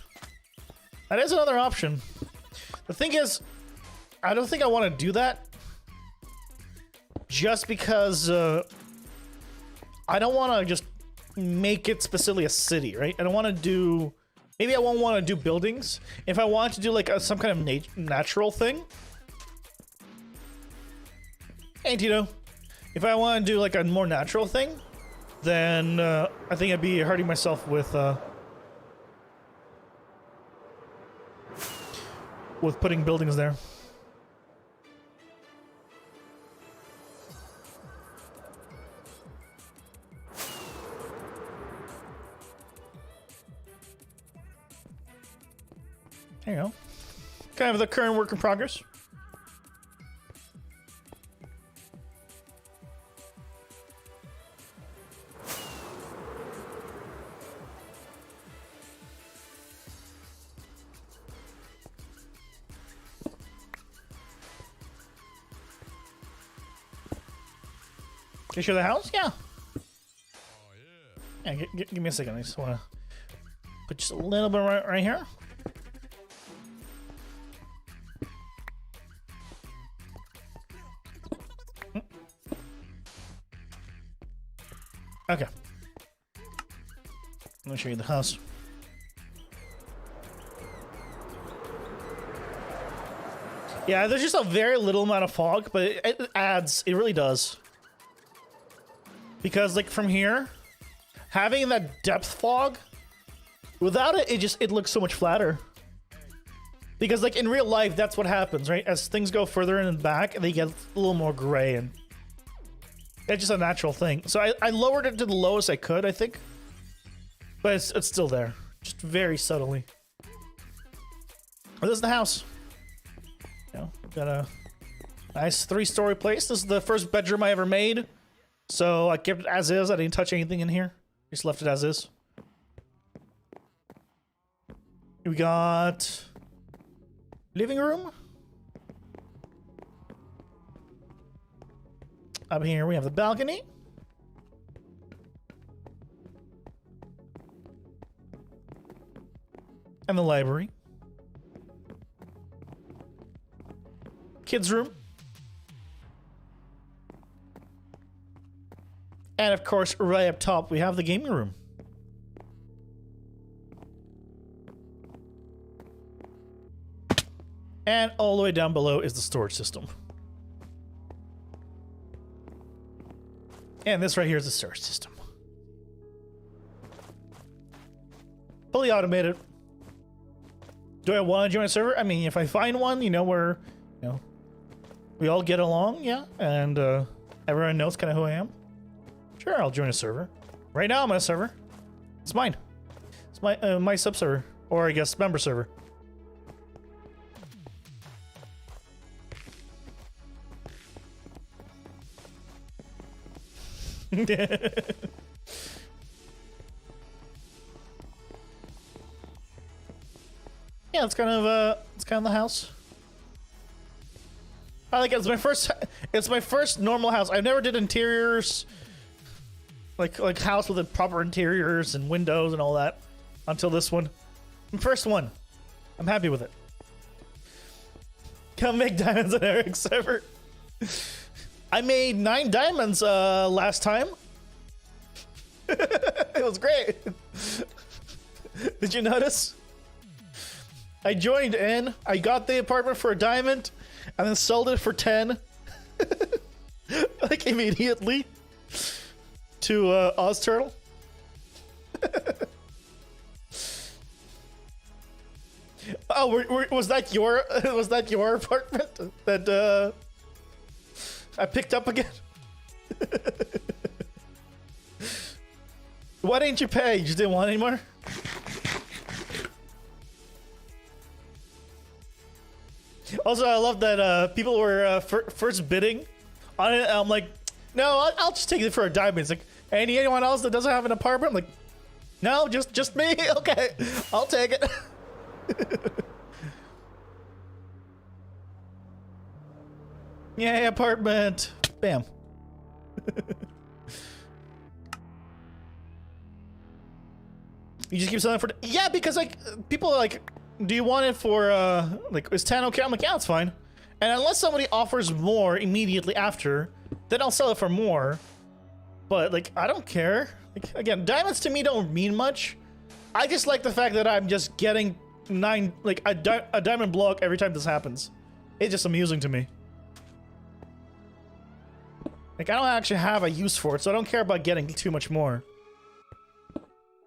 That is another option. The thing is, I don't think I want to do that just because I don't want to just make it specifically a city, right? I don't want to do... Maybe I won't want to do buildings. If I want to do like some kind of natural thing... Hey, Tito. If I want to do like a more natural thing, then I think I'd be hurting myself with putting buildings there. There you go. Kind of the current work in progress. Can you show the house? Yeah. Oh, yeah. Yeah, give me a second. I just want to put just a little bit right here. Okay. Let me show you the house. Yeah, there's just a very little amount of fog, but it adds, it really does. Because like from here, having that depth fog, without it, it looks so much flatter. Because like in real life, that's what happens, right? As things go further in and back, they get a little more gray, and it's just a natural thing. So I lowered it to the lowest I could, I think. But it's still there. Just very subtly. Oh, this is the house. You know, got a nice 3-story place. This is the first bedroom I ever made. So I kept it as is. I didn't touch anything in here. Just left it as is. We got living room. Up here we have the balcony. And the library. Kids' room. And of course, right up top, we have the gaming room. And all the way down below is the storage system. And this right here is the storage system. Fully automated. Do I want to join a server? I mean, if I find one, you know, where, you know, we all get along, yeah, and everyone knows kind of who I am. Sure, I'll join a server. Right now, I'm on a server. It's mine. It's my sub server, or I guess member server. Yeah, it's kind of the house. I like it. It's my first normal house. I never did interiors, like house with the proper interiors and windows and all that, until this one. First one. I'm happy with it. Come make diamonds on Eric's server. I made 9 diamonds last time. It was great. Did you notice? I joined in, I got the apartment for a diamond, and then sold it for 10. Like immediately. To OzTurtle. Oh, was that your apartment that I picked up again? Why didn't you pay? You just didn't want anymore? Also, I love that people were first bidding on it. I'm like, no, I'll just take it for a diamond. It's like, anyone else that doesn't have an apartment? I'm like, no, just me. Okay, I'll take it. Yay, apartment. Bam. You just keep selling for... Yeah, because, like, people are like, do you want it for, like, is 10 okay? I'm like, yeah, it's fine. And unless somebody offers more immediately after, then I'll sell it for more. But, like, I don't care. Like, again, diamonds to me don't mean much. I just like the fact that I'm just getting a diamond block every time this happens. It's just amusing to me. Like, I don't actually have a use for it, so I don't care about getting too much more.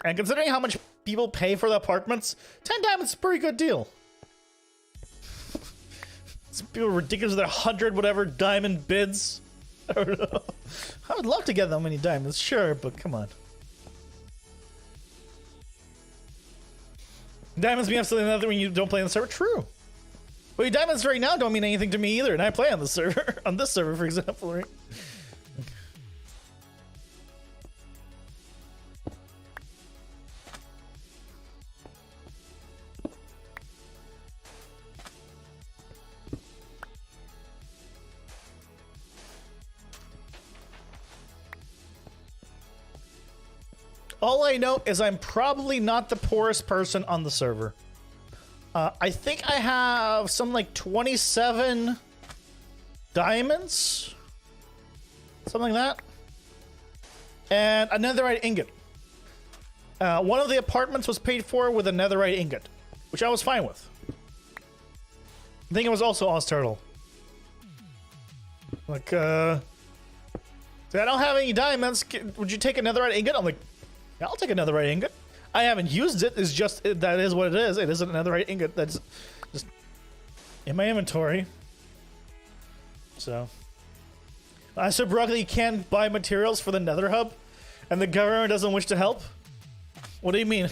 And considering how much people pay for the apartments, 10 diamonds is a pretty good deal. Some people are ridiculous with their 100 whatever diamond bids. I don't know. I would love to get that many diamonds, sure, but come on. Diamonds mean absolutely nothing when you don't play on the server. True. Well, your diamonds right now don't mean anything to me either, and I play on the server, on this server, for example, right? All I know is I'm probably not the poorest person on the server. I think I have some like 27 diamonds. Something like that. And a netherite ingot. One of the apartments was paid for with a netherite ingot, which I was fine with. I think it was also OzTurtle. Like, I don't have any diamonds. Would you take a netherite ingot? I'm like, yeah, I'll take another right ingot. I haven't used it. It's just that is what it is. It isn't another right ingot that's just in my inventory. So I said, Broccoli, you can't buy materials for the Nether Hub, and the government doesn't wish to help. What do you mean?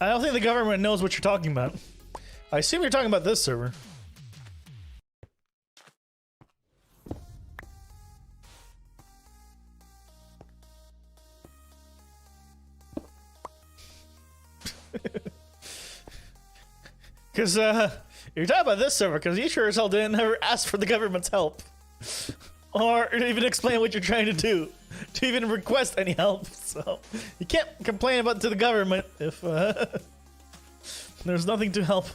I don't think the government knows what you're talking about. I assume you're talking about this server. Because, you're talking about this server, because you sure as hell didn't ever ask for the government's help. Or even explain what you're trying to do. To even request any help. So, you can't complain about to the government if, there's nothing to help.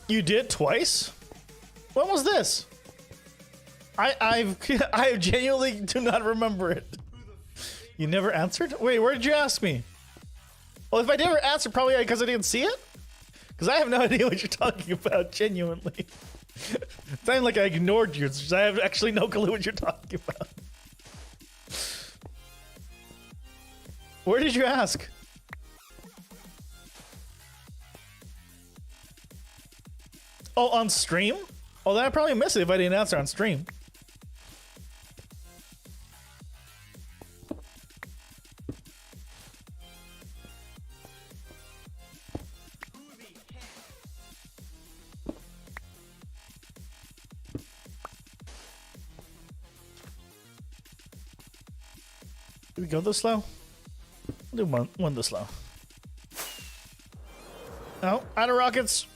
You did twice? When was this? I genuinely do not remember it. You never answered? Wait, where did you ask me? Well, if I never answered, probably because I didn't see it? Because I have no idea what you're talking about, genuinely. It's not like I ignored you, it's just I have actually no clue what you're talking about. Where did you ask? Oh, on stream? Oh, then I probably missed it if I didn't answer on stream. Did we go this slow? We'll do one this slow. Oh, out of rockets.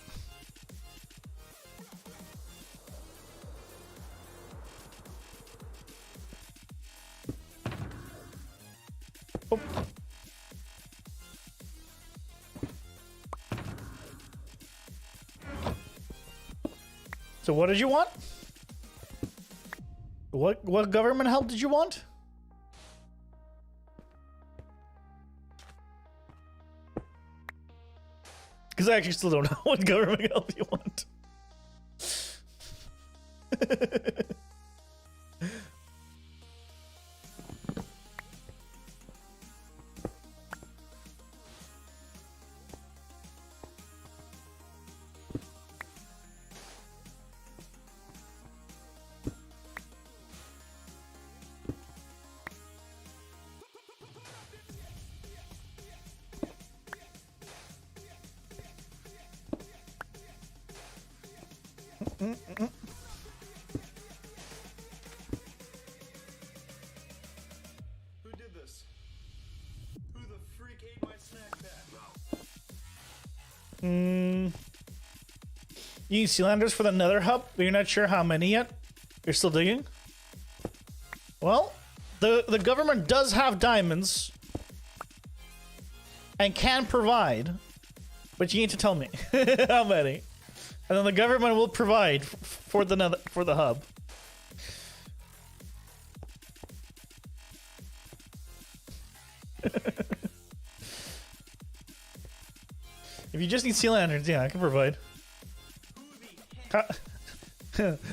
Oh. So what did you want? What government help did you want? Because I actually still don't know what government help you want. Who did this? Who the freak ate my snack pack? You need Sealanders for the Nether hub, but you're not sure how many yet? You're still digging? Well, the government does have diamonds and can provide, but you need to tell me how many. And then the government will provide for the Nether, for the hub. If you just need sea lanterns, yeah, I can provide.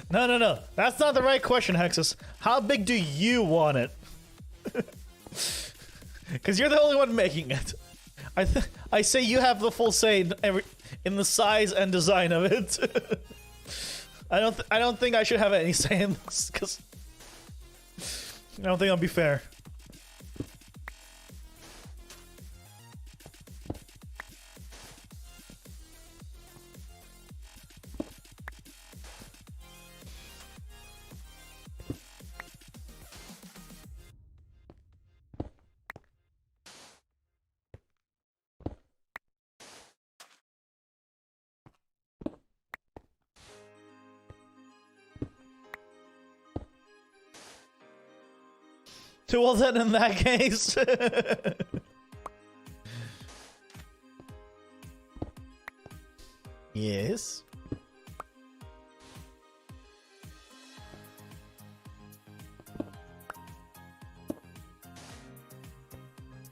No. That's not the right question, Hexus. How big do you want it? Because you're the only one making it. I say you have the full say in the size and design of it. I don't think I should have any say in this, because I don't think that'll be fair. Well then, in that case. Yes.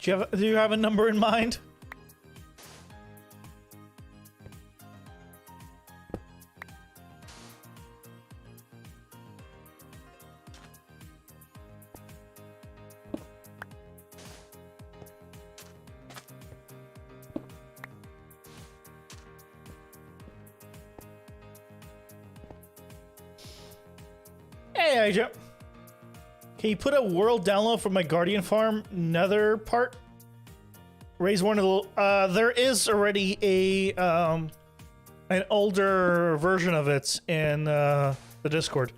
Do you have a number in mind? Hey, AJ. Can you put a world download for my Guardian Farm Nether part? Raise one of the. There is already an older version of it in the Discord.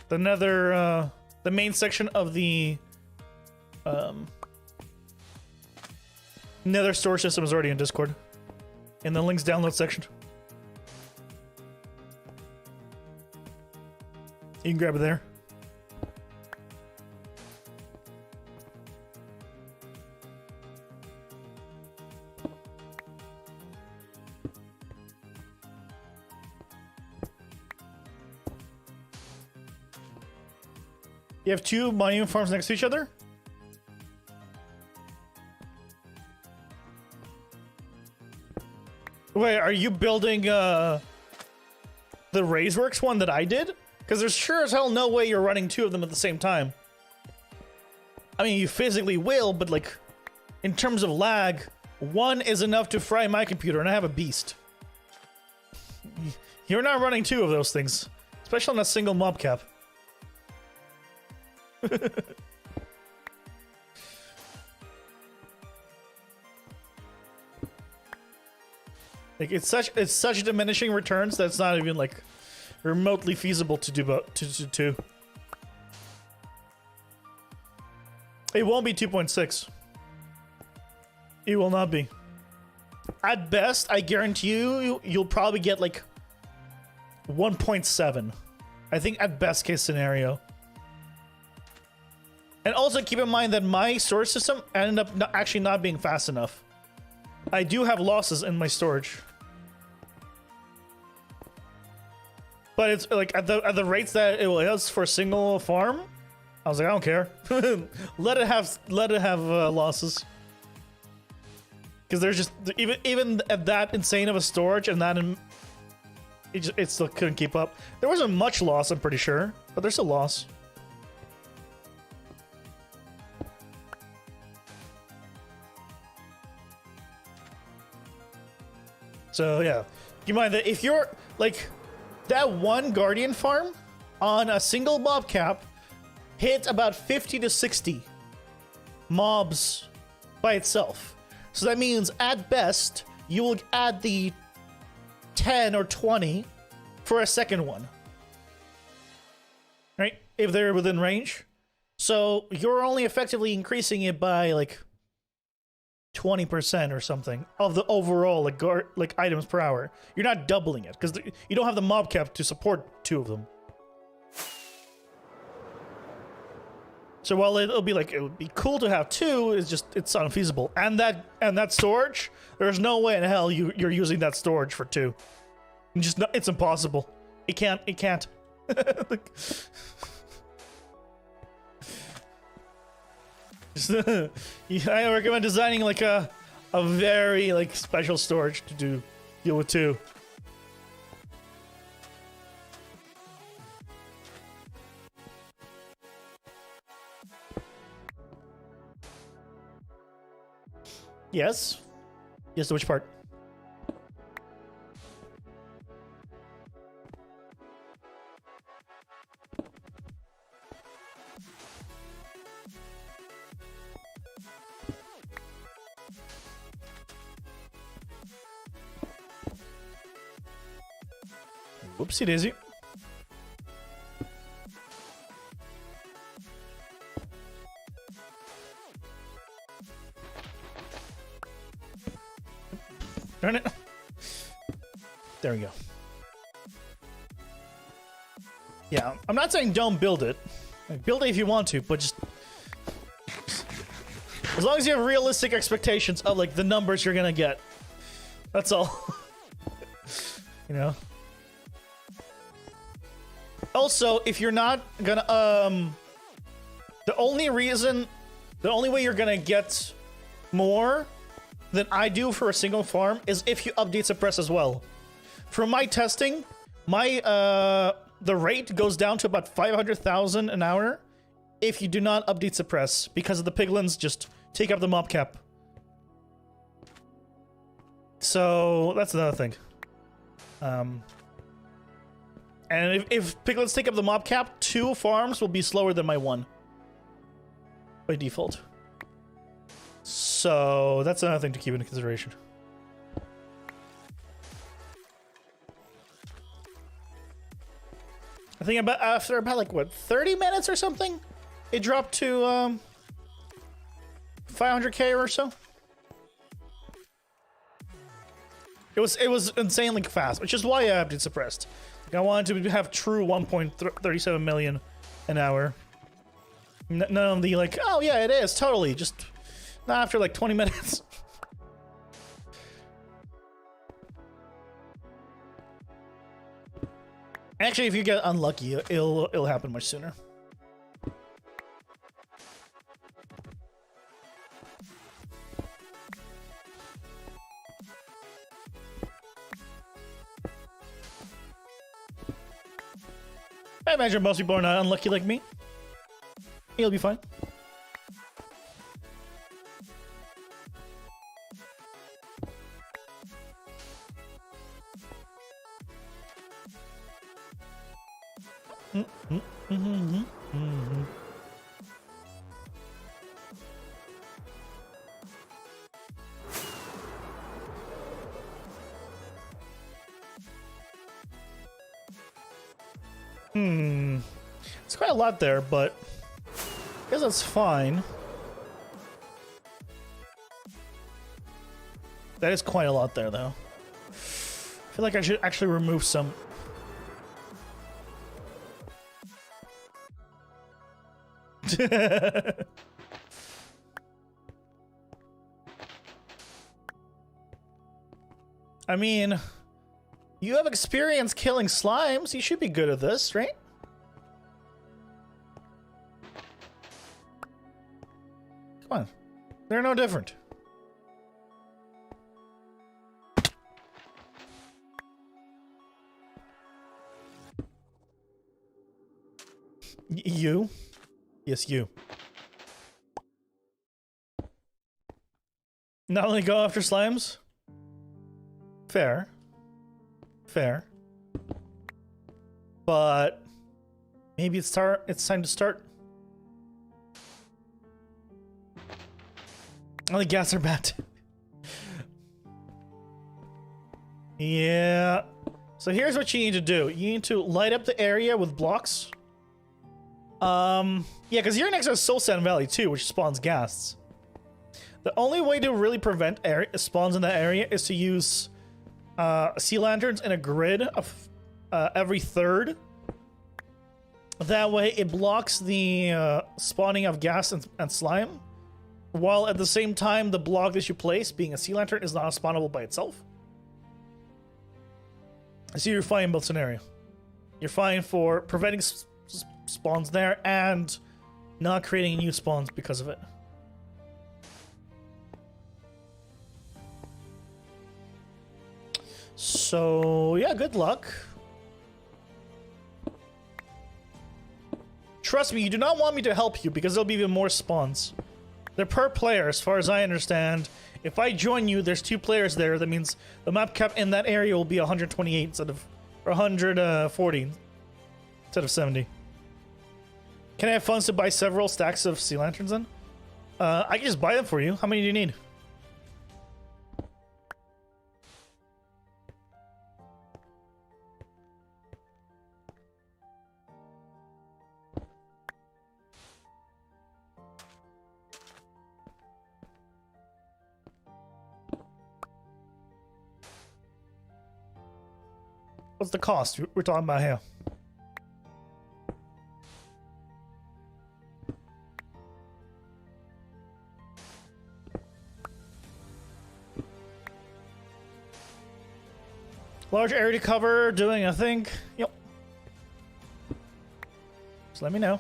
The Nether, the main section of the Nether storage system is already in Discord. In the links download section. You can grab it there. You have two mining farms next to each other? Wait, are you building the Raiseworks one that I did? Because there's sure as hell no way you're running two of them at the same time. I mean, you physically will, but like, in terms of lag, one is enough to fry my computer, and I have a beast. You're not running two of those things, especially on a single mob cap. Like it's such diminishing returns that it's not even like remotely feasible to do two. It won't be 2.6. It will not be. At best, I guarantee you'll probably get like 1.7. I think at best case scenario. And also keep in mind that my storage system ended up actually not being fast enough. I do have losses in my storage. But it's like at the rates that it was for a single farm, I was like, I don't care. let it have losses. Because there's just even at that insane of a storage and that it still couldn't keep up. There wasn't much loss, I'm pretty sure, but there's a loss. So yeah, keep in mind that if you're like that one Guardian farm on a single mob cap hit about 50 to 60 mobs by itself. So that means at best you will add the 10 or 20 for a second one, right? If they're within range. So you're only effectively increasing it by like 20% or something of the overall like items per hour. You're not doubling it because you don't have the mob cap to support two of them. So while it would be cool to have two, it's unfeasible. And that storage, there's no way in hell you're using that storage for two. It's impossible. It can't. Like, I recommend designing like a very like special storage to deal with two. Yes. Yes, to which part? Whoopsie daisy. Darn it. There we go. Yeah, I'm not saying don't build it. Build it if you want to, but just as long as you have realistic expectations of like the numbers you're gonna get. That's all. You know? Also, if you're not gonna, the only way you're gonna get more than I do for a single farm is if you update suppress as well. From my testing, the rate goes down to about 500,000 an hour if you do not update suppress because of the piglins just take up the mob cap. So that's another thing. And if piglets take up the mob cap, 2 farms will be slower than my 1. By default. So that's another thing to keep into consideration. I think about after about like what 30 minutes or something, it dropped to 500k or so. It was insanely fast, which is why I have it suppressed. Like I wanted to have true 1.37 million an hour. None of the like, oh yeah, it is totally just not after like 20 minutes. Actually, if you get unlucky, it'll happen much sooner. I imagine most people are not unlucky like me. You'll be fine. It's quite a lot there, but I guess that's fine. That is quite a lot there, though. I feel like I should actually remove some. I mean, you have experience killing slimes. You should be good at this, right? Come on. They're no different. You? Yes, you. Not only go after slimes? Fair. Fair. But maybe it's time to start. Oh, the gas are bad. Yeah. So here's what you need to do. You need to light up the area with blocks. Yeah, because you're next to Soul Sand Valley too, which spawns ghasts. The only way to really prevent spawns in that area is to use sea lanterns in a grid of every third. That way it blocks the spawning of ghast and slime, while at the same time the block that you place, being a sea lantern, is not spawnable by itself. So you're fine in both scenarios. You're fine for preventing spawns there and not creating new spawns because of it. So yeah, good luck. Trust me, you do not want me to help you because there'll be even more spawns. They're per player, as far as I understand. If I join you, there's 2 players there. That means the map cap in that area will be 128 instead of, or 140 instead of 70. Can I have funds to buy several stacks of sea lanterns then? I can just buy them for you. How many do you need? What's the cost we're talking about here? Large area to cover, doing I think. Yep. Just let me know.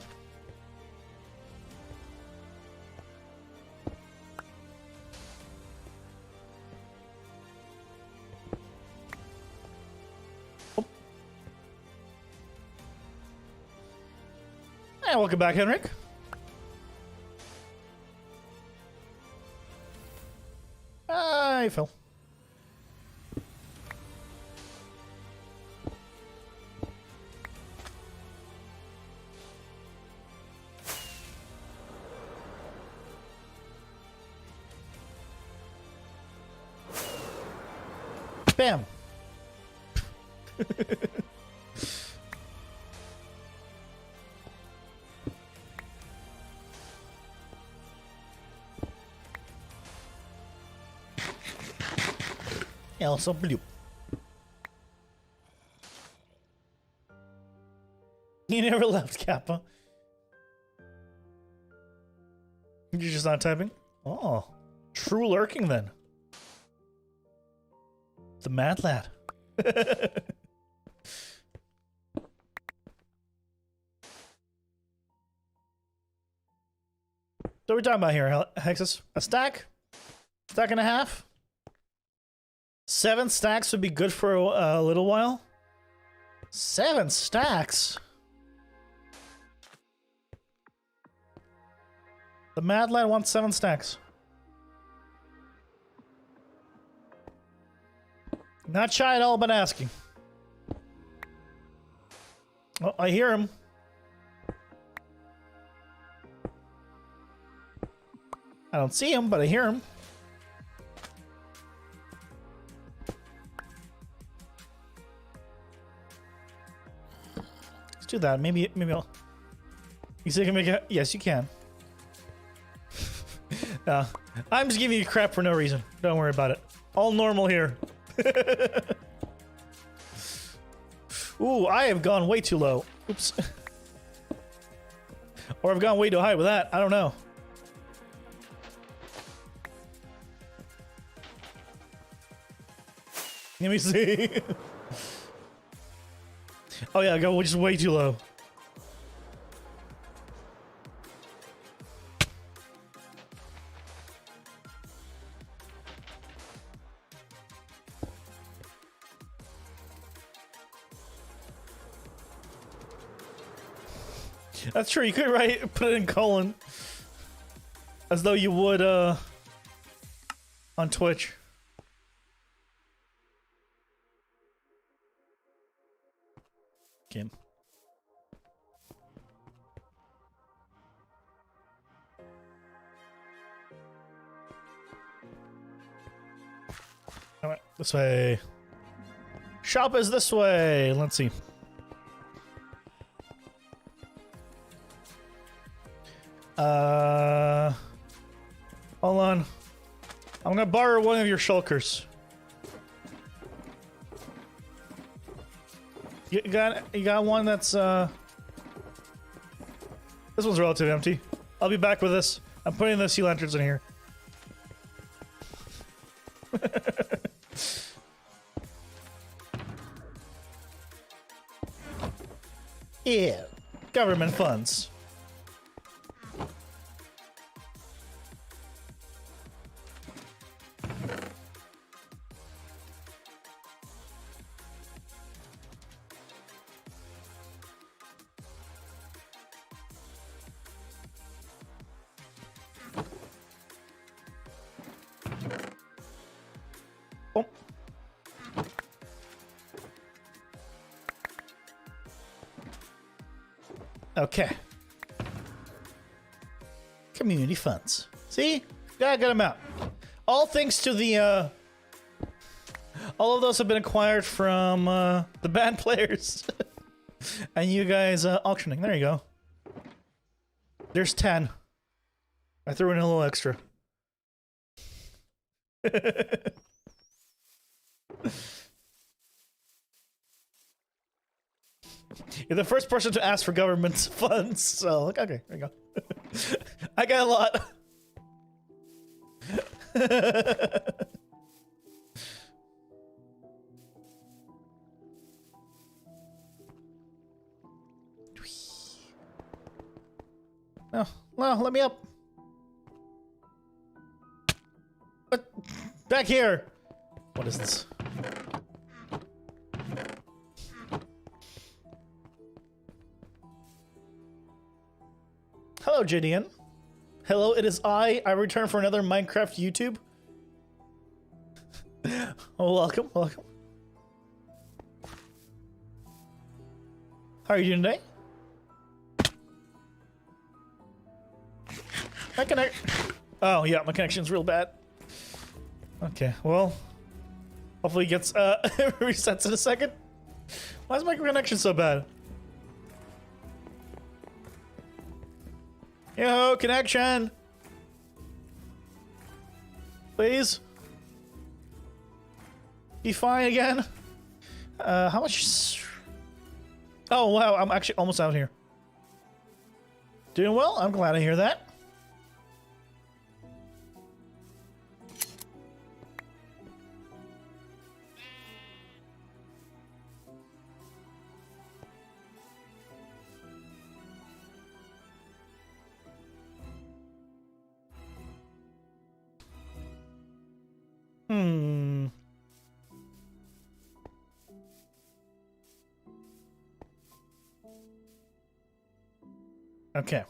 And welcome back, Henrik. Hi, Phil. Bam. Also blue. You never left, Kappa. You're just not typing? Oh. True lurking then. The mad lad. So we're talking about here, Hexus? A stack? Stack and a half? 7 stacks would be good for a little while. 7 stacks? The mad lad wants 7 stacks. Not shy at all about asking. Oh, I hear him. I don't see him, but I hear him. Let's do that. Maybe I'll... You say you can make it? Yes, you can. I'm just giving you crap for no reason. Don't worry about it. All normal here. Ooh, I have gone way too low. Oops. Or I've gone way too high with that. I don't know. Let me see. Oh yeah, go just way too low. That's true. You could put it in colon, as though you would on Twitch. Kim. All right, this way. Shop is this way. Let's see. Hold on. I'm gonna borrow one of your shulkers. You got one that's this one's relatively empty. I'll be back with this. I'm putting the sea lanterns in here. Yeah, government funds. Oh. Okay. Community funds. See? Gotta get them out. All thanks to the, all of those have been acquired from, the band players. And you guys, auctioning. There you go. There's 10. I threw in a little extra. You're the first person to ask for government funds, so okay, there you go. I got a lot. No, well, let me up. What? Back here. What is this? Hello, JDN. Hello, it is I return for another Minecraft YouTube. Oh, welcome, welcome. How are you doing today? My connect. Oh, yeah, my connection's real bad. Okay, well, Hopefully it gets resets in a second. Why is my connection so bad? Yo, connection! Please? Be fine again? How much? Oh, wow, I'm actually almost out here. Doing well? I'm glad to hear that. Okay.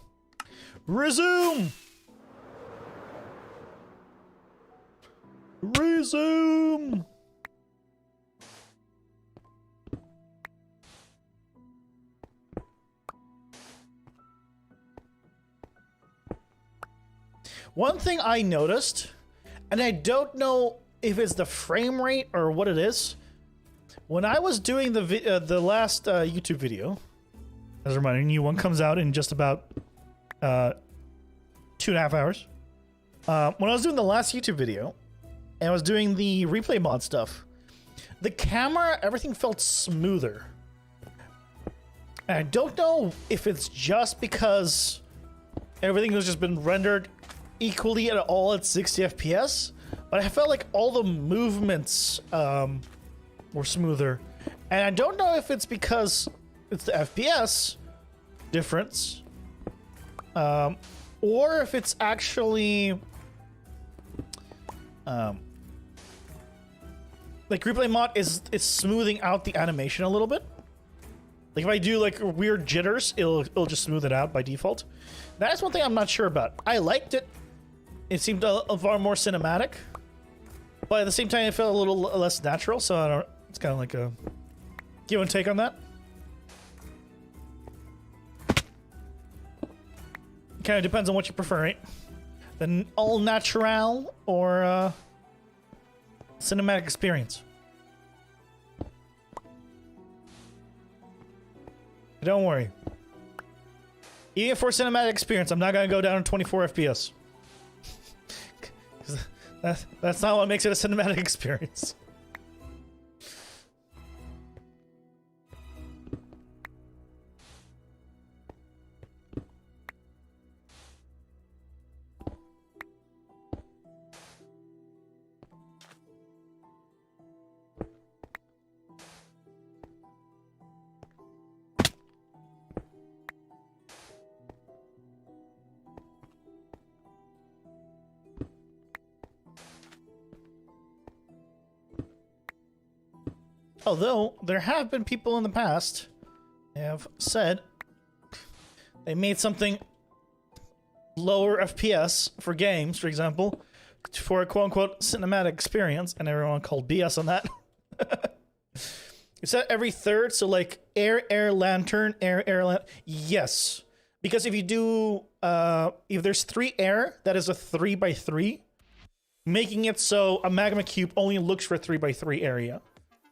Resume! Resume! One thing I noticed, and I don't know if it's the frame rate or what it is, when I was doing the last YouTube video, as a reminder, new one comes out in just about 2.5 hours. When I was doing the last YouTube video, and I was doing the replay mod stuff, the camera, everything felt smoother. And I don't know if it's just because everything has just been rendered equally at all at 60 FPS, but I felt like all the movements were smoother. And I don't know if it's because it's the FPS difference, or if it's actually like replay mod is smoothing out the animation a little bit. Like if I do like weird jitters, it'll just smooth it out by default. That's one thing I'm not sure about. I liked it. It seemed a far more cinematic, but at the same time it felt a little less natural, so I don't, it's kind of like a give and take on that. Kind of depends on what you prefer, right? The all natural or cinematic experience. Don't worry. Even for cinematic experience, I'm not gonna go down to 24 FPS. That's not what makes it a cinematic experience. Although, there have been people in the past who have said they made something lower FPS for games, for example, for a quote-unquote cinematic experience, and everyone called BS on that. Is that every third? So like air, lantern, air, lantern? Yes. Because if you do, if there's 3 air, that is a 3x3, making it so a magma cube only looks for a 3x3 area.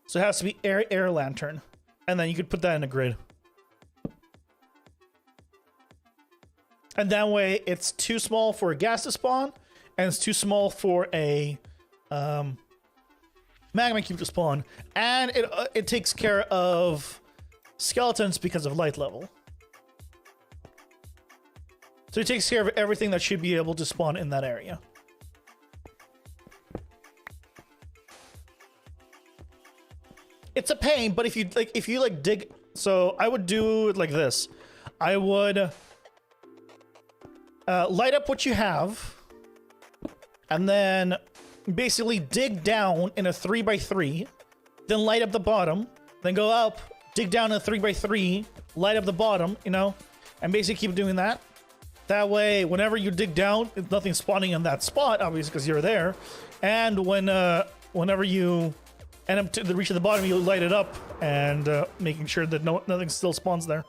So it has to be air, lantern. And then you could put that in a grid. And that way it's too small for a gas to spawn, and it's too small for a magma cube to spawn. And it takes care of skeletons because of light level. So it takes care of everything that should be able to spawn in that area. It's a pain, but if you dig, so I would do it like this. I would light up what you have, and then basically dig down in a 3x3, then light up the bottom, then go up, dig down in a 3x3, light up the bottom, you know, and basically keep doing that. That way, whenever you dig down, nothing's spawning in that spot, obviously, because you're there. And whenever you end up to reach the bottom, you light it up, and making sure that nothing still spawns there.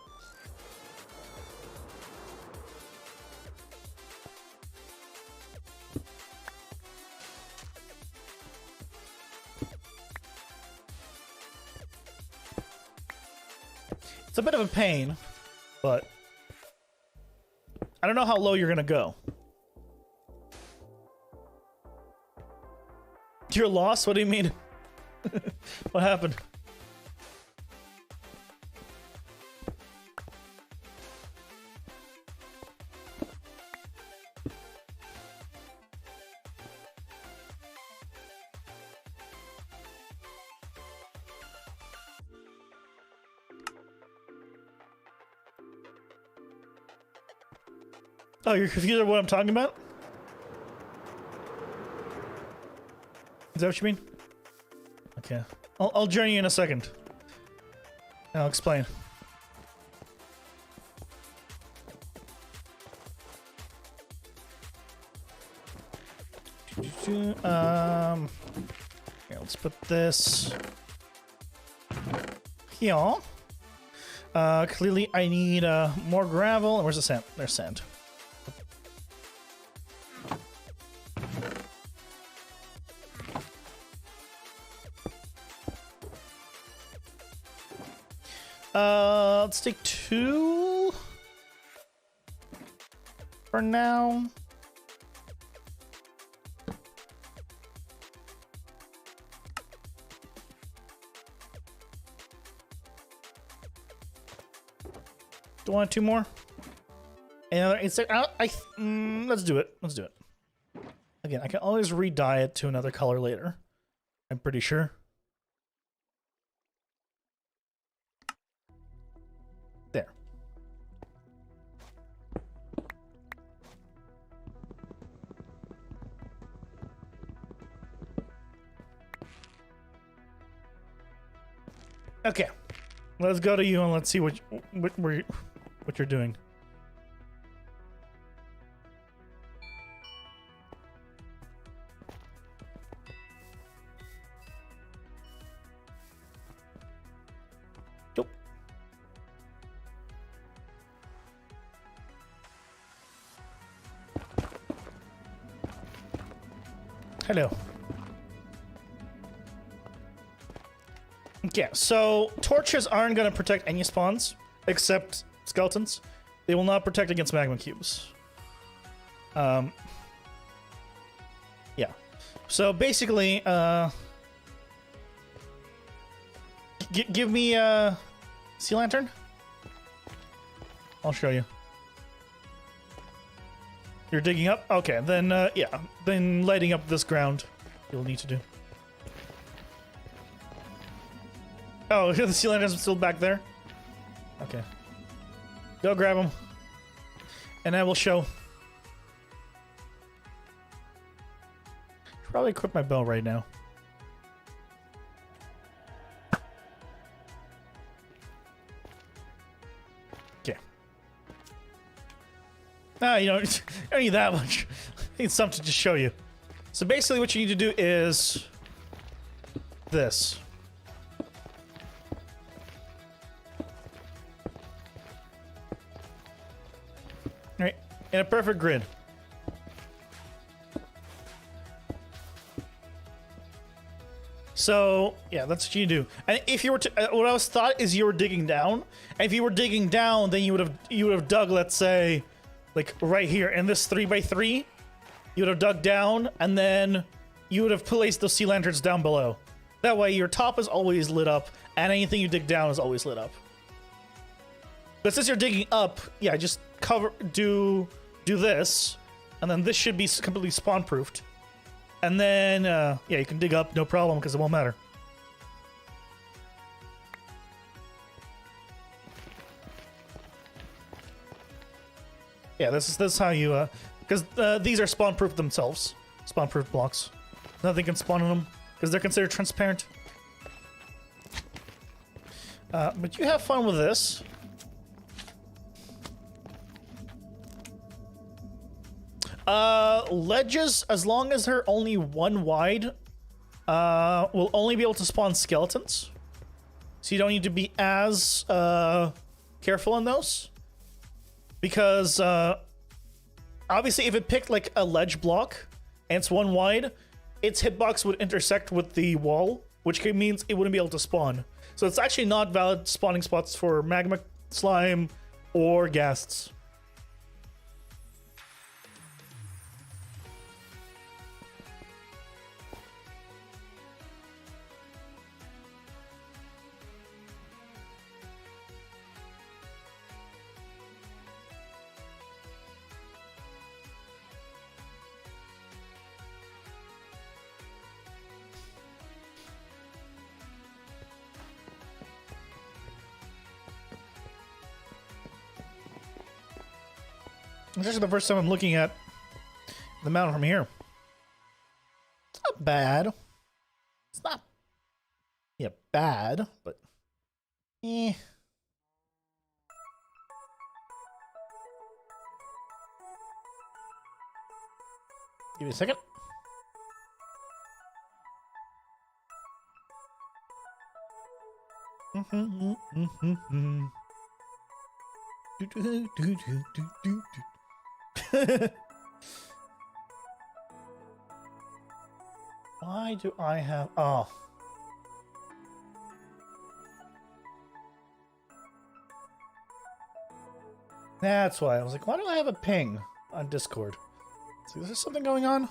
It's a bit of a pain, but I don't know how low you're gonna go. You're lost? What do you mean? What happened? Oh, you're confused with what I'm talking about? Is that what you mean? Okay. I'll join you in a second. And I'll explain. Here, let's put this here. Clearly I need more gravel. Where's the sand? There's sand. Let's take 2 for now. Do you want 2 more? Another insect? Let's do it. Let's do it. Again, I can always re-dye it to another color later. I'm pretty sure. There. Okay. Let's go to you and let's see what you're doing. Nope. Hello. Okay, so torches aren't going to protect any spawns except skeletons. They will not protect against magma cubes. Yeah. So basically, give me a sea lantern. I'll show you. You're digging up? Okay, then yeah, then lighting up this ground you'll need to do. Oh, the sea lantern's still back there? Okay. Go grab him. And I will show. Should probably equip my bow right now. Okay. No, you don't need that much. I need something to show you. So basically what you need to do is this. Right, in a perfect grid. So yeah, that's what you do. And if you were to, what I was thought is you were digging down. And if you were digging down, then you would have dug, let's say, like right here in this 3x3. You would have dug down, and then you would have placed those sea lanterns down below. That way, your top is always lit up, and anything you dig down is always lit up. But since you're digging up, yeah, just do this, and then this should be completely spawn proofed, and then yeah, you can dig up no problem because it won't matter. Yeah, this is how you because these are spawn proof themselves, spawn proof blocks. Nothing can spawn on them because they're considered transparent. But you have fun with this. Ledges, as long as they're only 1 wide, will only be able to spawn skeletons. So you don't need to be as careful on those. Because obviously if it picked like a ledge block and it's 1 wide, its hitbox would intersect with the wall which means it wouldn't be able to spawn. So it's actually not valid spawning spots for magma slime or ghasts. This is the first time I'm looking at the mountain from here. It's not bad. It's not, yeah, bad, but eh. Give me a second. Why do I have... Oh. That's why. I was like, why do I have a ping on Discord? So is there something going on?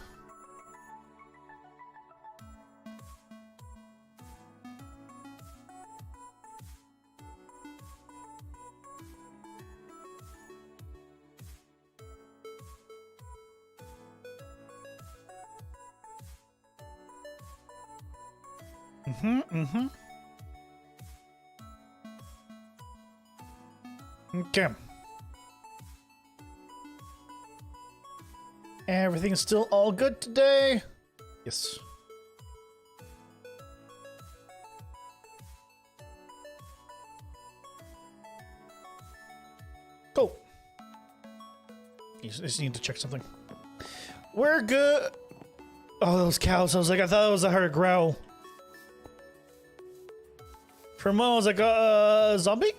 Okay. Everything's still all good today? Yes. Cool. I just need to check something. We're good. Oh, those cows. I thought it was a heard growl. For a moment, I was like, a zombie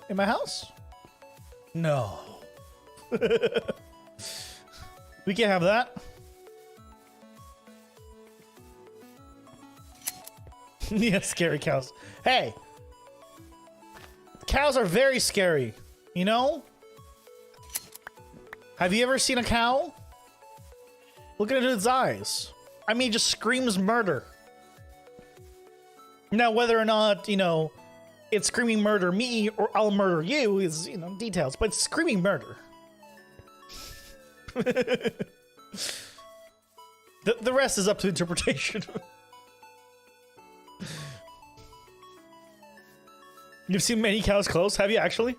in my house? No. We can't have that. Yeah, scary cows. Hey! Cows are very scary. You know? Have you ever seen a cow? Look at its eyes. I mean, it just screams murder. Now, whether or not, you know, it's screaming murder me or I'll murder you is, you know, details, but it's screaming murder. The rest is up to interpretation. You've seen many cows close, have you actually?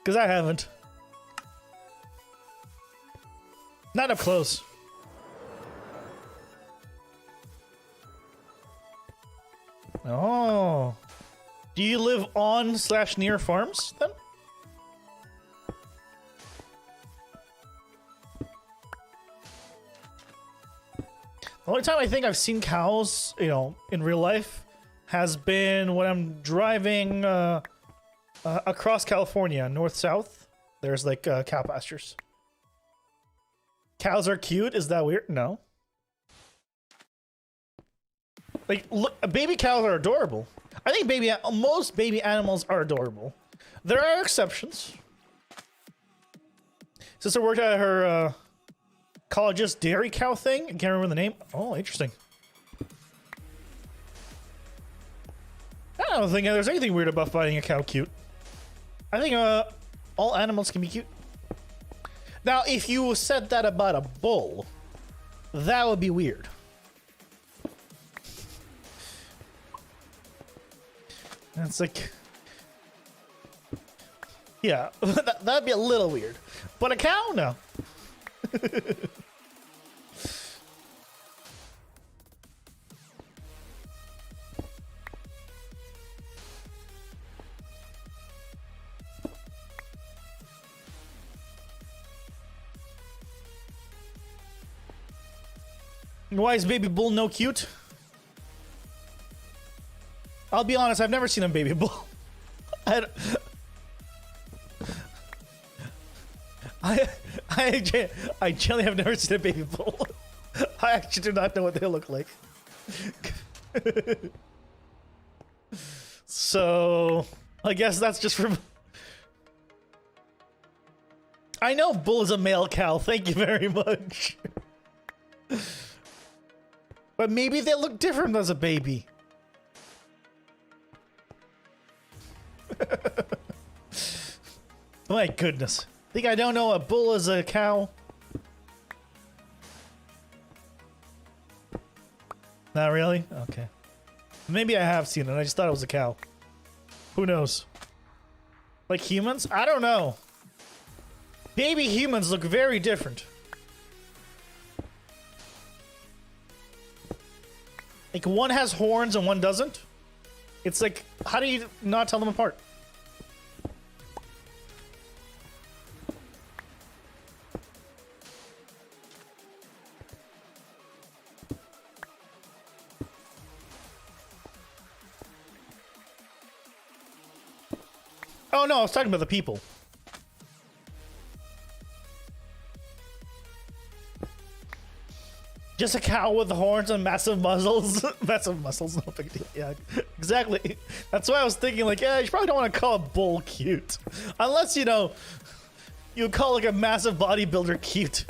Because I haven't. Not up close. Oh. Do you live on/near farms then? The only time I think I've seen cows, you know, in real life has been when I'm driving across California, north-south. There's like cow pastures. Cows are cute. Is that weird? No. Like, look, baby cows are adorable. I think most baby animals are adorable. There are exceptions. Sister worked at her college's dairy cow thing. I can't remember the name. Oh, interesting. I don't think there's anything weird about finding a cow cute. I think all animals can be cute. Now, if you said that about a bull, that would be weird. It's like, yeah, that'd be a little weird. But a cow, no. Why is baby bull no cute? I'll be honest, I've never seen a baby bull. I generally have never seen a baby bull. I actually do not know what they look like. So I guess that's just for. I know bull is a male cow. Thank you very much. But maybe they look different as a baby. My goodness. Think I don't know a bull is a cow? Not really? Okay. Maybe I have seen it. I just thought it was a cow. Who knows? Like humans? I don't know. Baby humans look very different. Like one has horns and one doesn't. It's like, how do you not tell them apart? Oh no, I was talking about the people. Just a cow with horns and massive muzzles. Massive muscles, no big deal. Yeah, exactly. That's why I was thinking, like, yeah, you probably don't want to call a bull cute. Unless, you know, you call like a massive bodybuilder cute.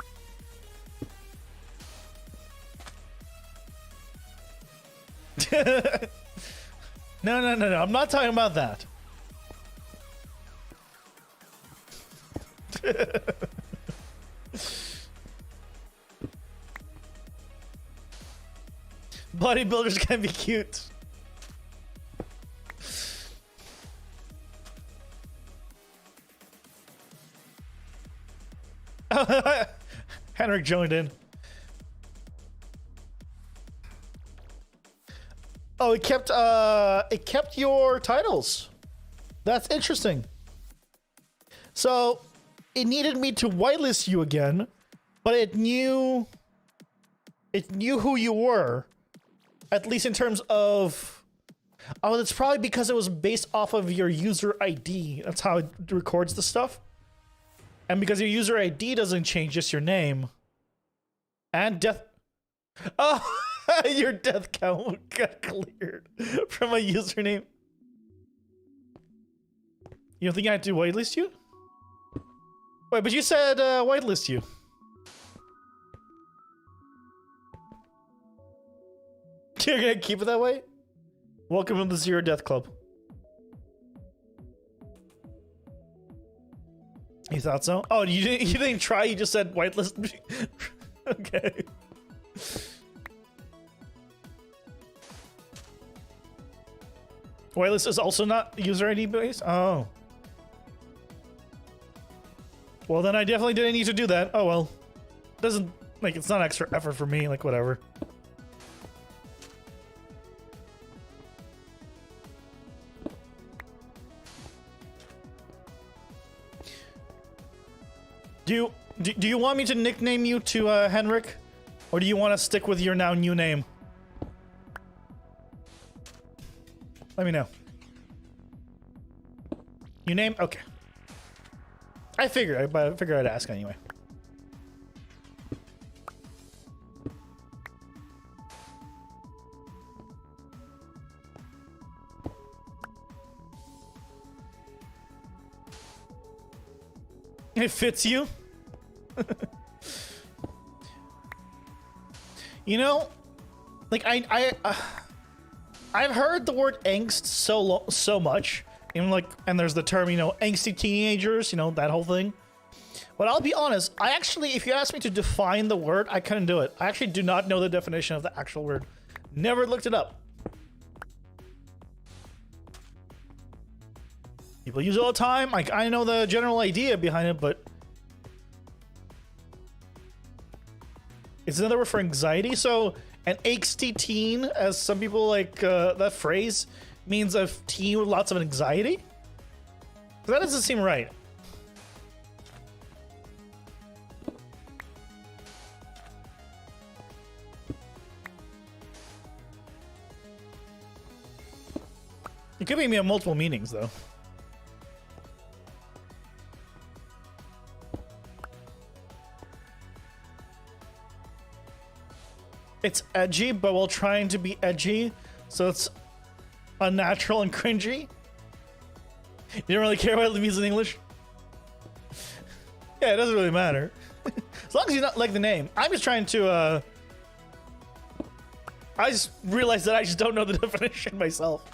No, I'm not talking about that. Bodybuilders can be cute. Henrik joined in. Oh, it kept your titles. That's interesting. So it needed me to whitelist you again, but it knew who you were, at least in terms of. Oh, that's probably because it was based off of your user ID. That's how it records the stuff. And because your user ID doesn't change, just your name. And death. Oh, your death count got cleared from a username. You don't think I had to whitelist you? Wait, but you said whitelist you. You're gonna keep it that way? Welcome to the Zero Death Club. You thought so? Oh, you didn't try, you just said whitelist me? Okay. Whitelist is also not user ID based? Oh. Well, then I definitely didn't need to do that. Oh well. Doesn't, like, it's not extra effort for me, like, whatever. Do you want me to nickname you to Henrik? Or do you want to stick with your now new name? Let me know. New name? Okay. I figured I'd ask anyway. It fits you. You know, like I've heard the word angst so much, even like, and there's the term, you know, angsty teenagers, you know, that whole thing. But I'll be honest, I actually, if you asked me to define the word, I couldn't do it. I actually do not know the definition of the actual word. Never looked it up. People use it all the time. Like, I know the general idea behind it, but it's another word for anxiety. So an angsty teen, as some people like that phrase, means a teen with lots of anxiety. So that doesn't seem right. It could mean multiple meanings, though. It's edgy, but while trying to be edgy, So it's unnatural and cringy. You don't really care what it means in English? Yeah, it doesn't really matter. As long as you don't like the name. I'm just trying to, I just realized that I just don't know the definition myself.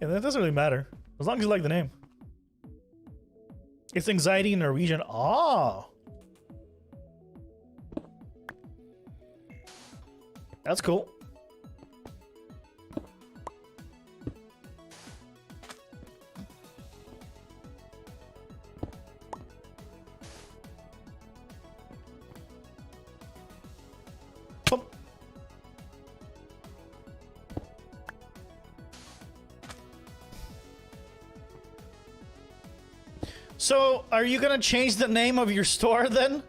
Yeah, that doesn't really matter. As long as you like the name. It's anxiety in Norwegian. Ah. That's cool. Boom. So, are you gonna change the name of your store then?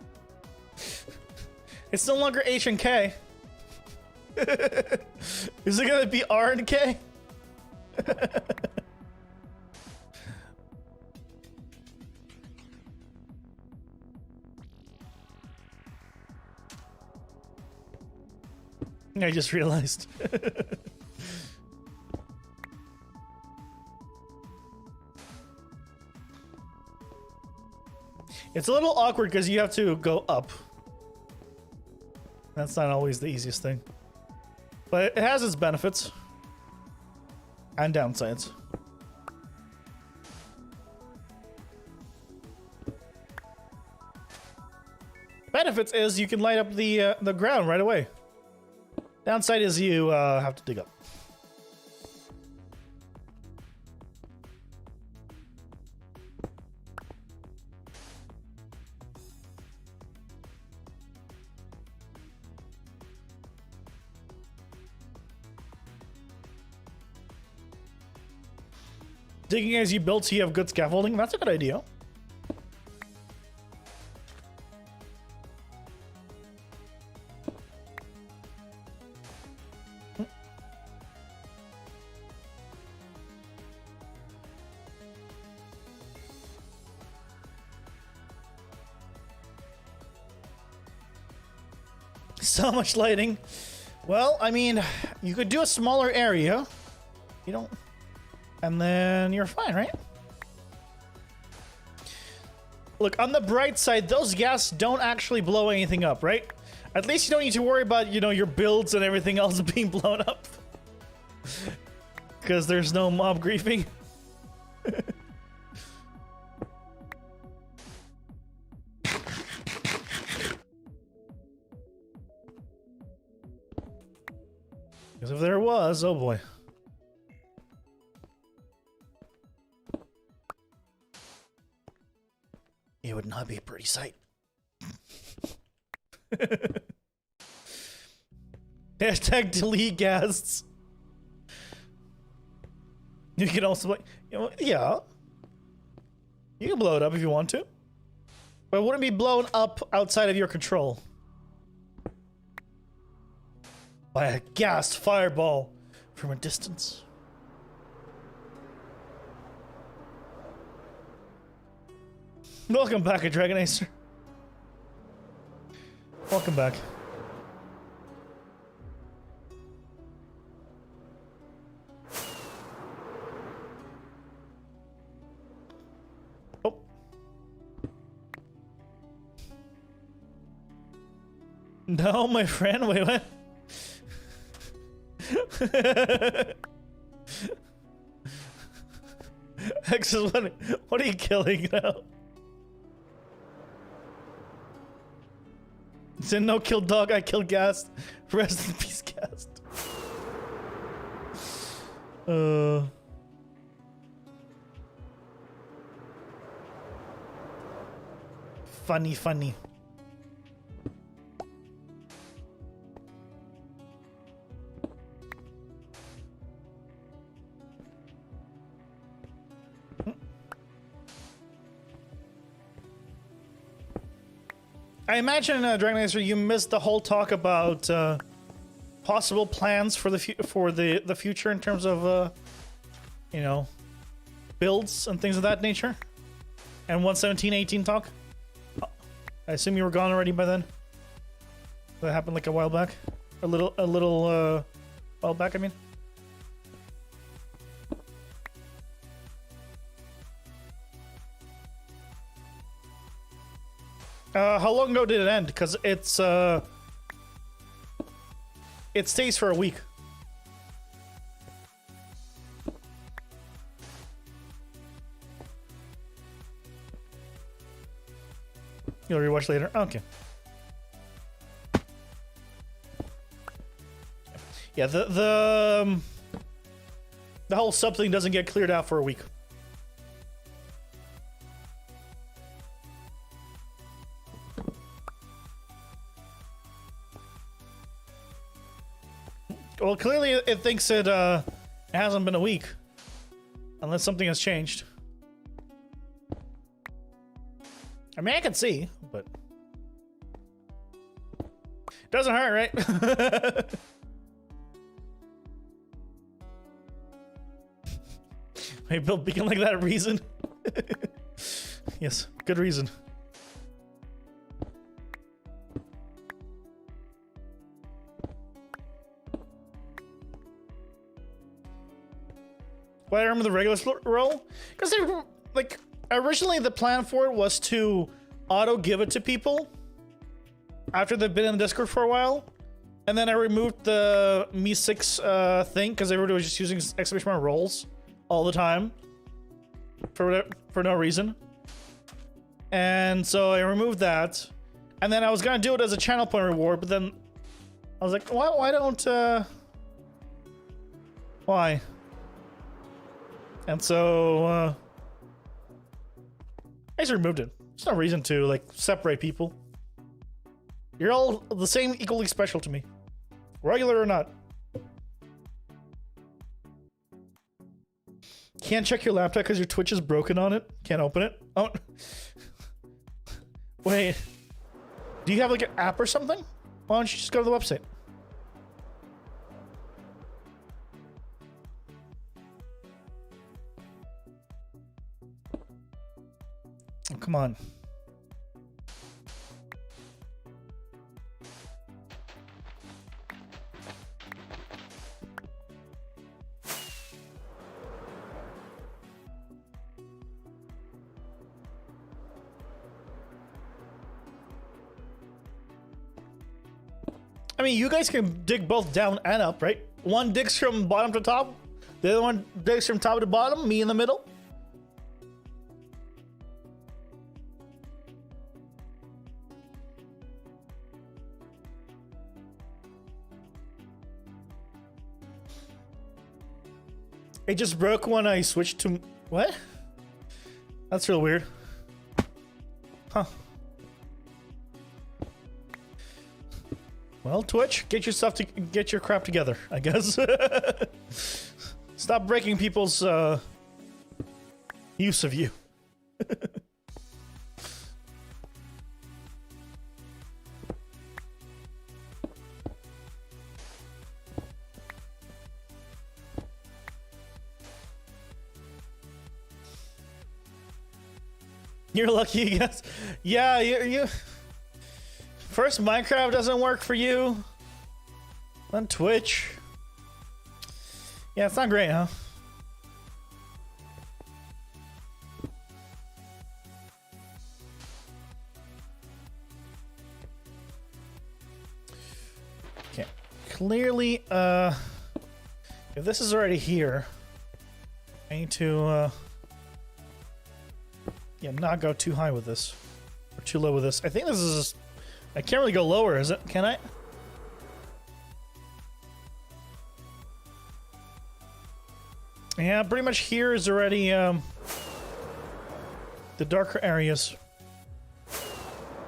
It's no longer H and K. Is it gonna be R and K? I just realized. It's a little awkward because you have to go up. That's not always the easiest thing. But it has its benefits. And downsides. Benefits is you can light up the ground right away. Downside is you have to dig up. Digging as you build so you have good scaffolding. That's a good idea. So much lighting. Well, I mean, you could do a smaller area. You don't... And then you're fine, right? Look, on the bright side, those gas don't actually blow anything up, right? At least you don't need to worry about, you know, your builds and everything else being blown up. Because there's no mob griefing. Because if there was, oh boy. It would not be a pretty sight. Hashtag delete ghasts. You can also, you know, yeah. You can blow it up if you want to. But it wouldn't be blown up outside of your control. By a gassed fireball from a distance. Welcome back, a Dragon Acer. Welcome back. Oh. No, my friend, wait, what? X is what are you killing now? Said no kill dog, I kill Ghast. Rest in peace, Ghast. Funny. I imagine, Dragon Acer, you missed the whole talk about possible plans for the future in terms of, you know, builds and things of that nature. And 117.18 talk. I assume you were gone already by then. That happened like a while back, a little while back. I mean. How long ago did it end? Because it's it stays for a week. You'll rewatch later? Okay. Yeah, the whole sub thing doesn't get cleared out for a week. Well, clearly it thinks it hasn't been a week. Unless something has changed. I mean, I can see, but... Doesn't hurt, right? Hey, Bill, beacon like that a reason? Yes, good reason. Why I remember the regular roll? Because they were, like, originally the plan for it was to auto give it to people after they've been in the Discord for a while. And then I removed the Me 6 thing because everybody was just using exclamation mark rolls all the time for no reason. And so I removed that. And then I was going to do it as a channel point reward, but then I was like, why don't... Why? And so, I just removed it. There's no reason to, like, separate people. You're all the same, equally special to me. Regular or not. Can't check your laptop because your Twitch is broken on it? Can't open it? Oh. Wait. Do you have, like, an app or something? Why don't you just go to the website? Oh, come on. I mean, you guys can dig both down and up, right? One digs from bottom to top, the other one digs from top to bottom, me in the middle. It just broke when I switched to... What? That's real weird. Huh. Well, Twitch, get your crap together, I guess. Stop breaking people's use of you. You're lucky, I guess. Yeah, you. First, Minecraft doesn't work for you. Then Twitch. Yeah, it's not great, huh? Okay. Clearly, if this is already here, I need to, yeah, not go too high with this. Or too low with this. I think this is... I can't really go lower, is it? Can I? Yeah, pretty much here is already the darker areas.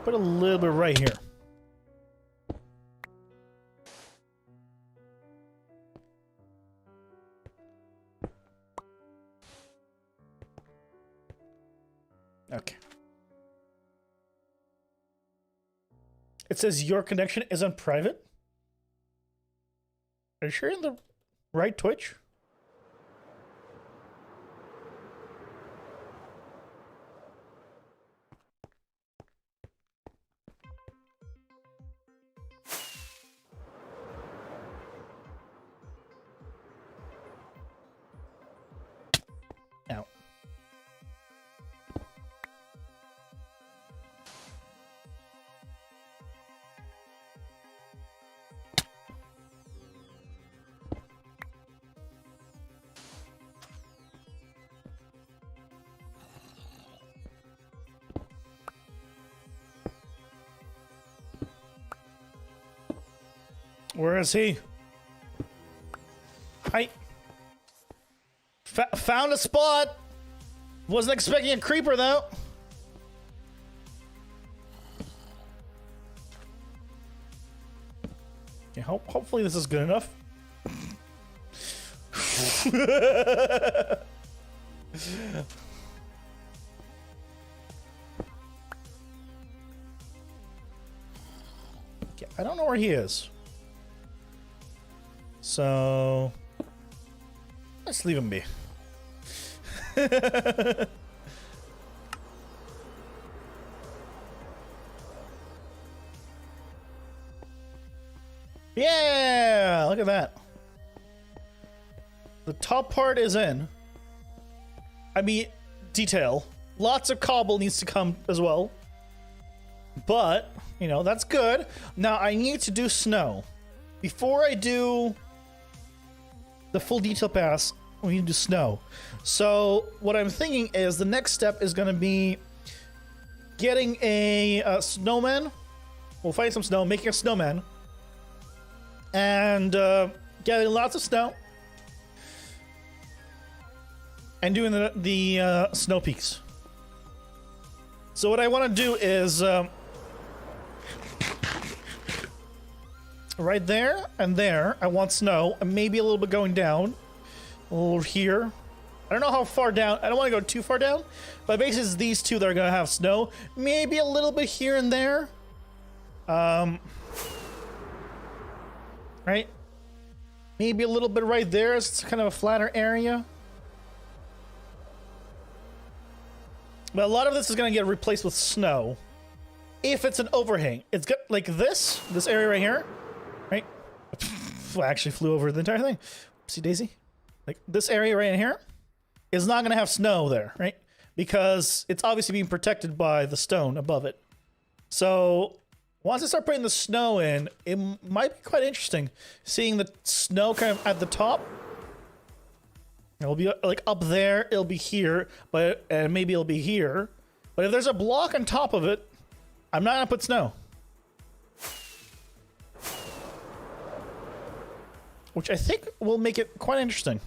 Put a little bit right here. Okay. It says your connection isn't private. Are you sure you're in the right Twitch? Where is he? I found a spot. Wasn't expecting a creeper though. Okay, hopefully this is good enough. Okay, I don't know where he is. So let's leave him be. Yeah, look at that. The top part is in. I mean, detail. Lots of cobble needs to come as well. But, you know, that's good. Now I need to do snow. Before I do the full detail pass, we need to do snow. So what I'm thinking is the next step is going to be getting a snowman. We'll find some snow, making a snowman. And getting lots of snow. And doing the snow peaks. So what I want to do is right there and there, I want snow, and maybe a little bit going down. A little here. I don't know how far down. I don't want to go too far down. But basically it's these two that are going to have snow. Maybe a little bit here and there. Right? Maybe a little bit right there. It's kind of a flatter area. But a lot of this is going to get replaced with snow. If it's an overhang. It's got like this area right here. Right? I actually flew over the entire thing. Oopsie daisy. Like this area right in here is not going to have snow there, right? Because it's obviously being protected by the stone above it. So once I start putting the snow in, it might be quite interesting. Seeing the snow kind of at the top. It'll be like up there, it'll be here, but and maybe it'll be here. But if there's a block on top of it, I'm not gonna put snow. Which I think will make it quite interesting.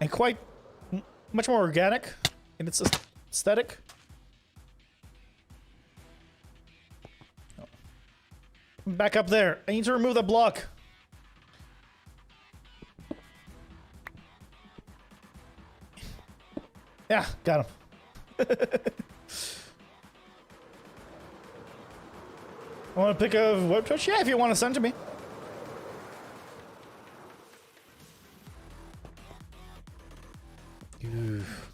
And quite much more organic in its aesthetic. Back up there. I need to remove the block. Yeah, got him. I want to pick a web twitch? Yeah, if you want to send to me. Oof.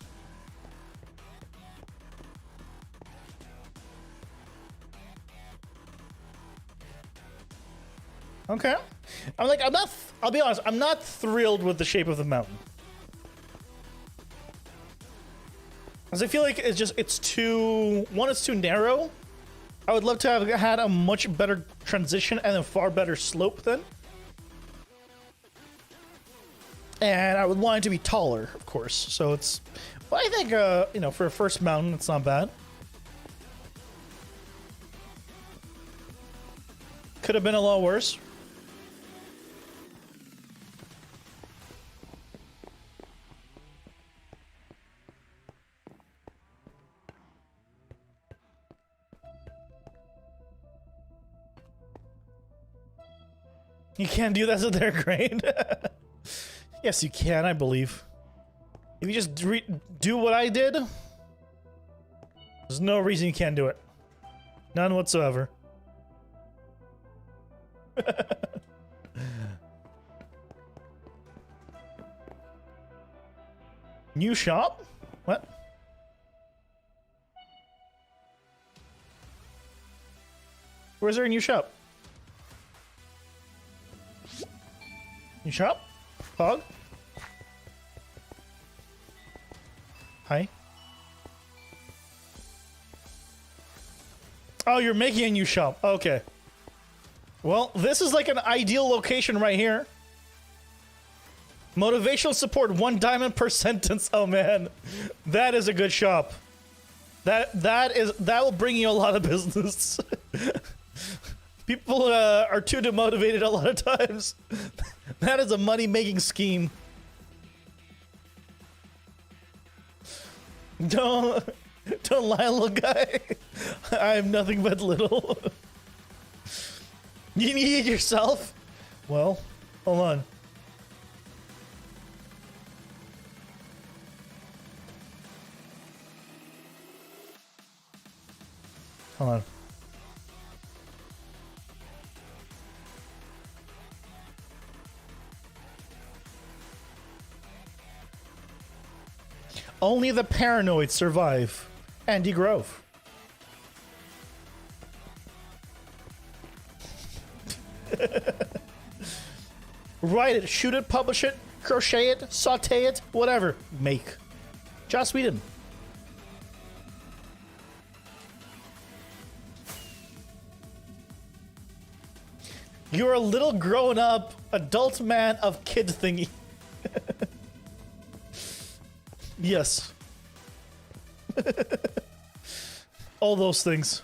Okay. I'll be honest, I'm not thrilled with the shape of the mountain. Because I feel like it's too narrow. I would love to have had a much better transition and a far better slope then. And I would want it to be taller, of course. So it's, well, I think, you know, for a first mountain, it's not bad. Could have been a lot worse. You can't do that to their grade. Yes, you can, I believe. If you just do what I did, there's no reason you can't do it. None whatsoever. New shop? What? Where's there a new shop? New shop? Pog? Hi. Oh, you're making a new shop. Okay. Well, this is like an ideal location right here. Motivational support, 1 diamond per sentence. Oh man, that is a good shop. That will bring you a lot of business. People are too demotivated a lot of times. That is a money-making scheme. Don't lie, little guy. I am nothing but little. You need it yourself? Well, hold on. Hold on. Only the paranoid survive. Andy Grove. Write it, shoot it, publish it, crochet it, saute it, whatever. Make. Joss Whedon. You're a little grown-up adult man of kid thingy. Yes. All those things.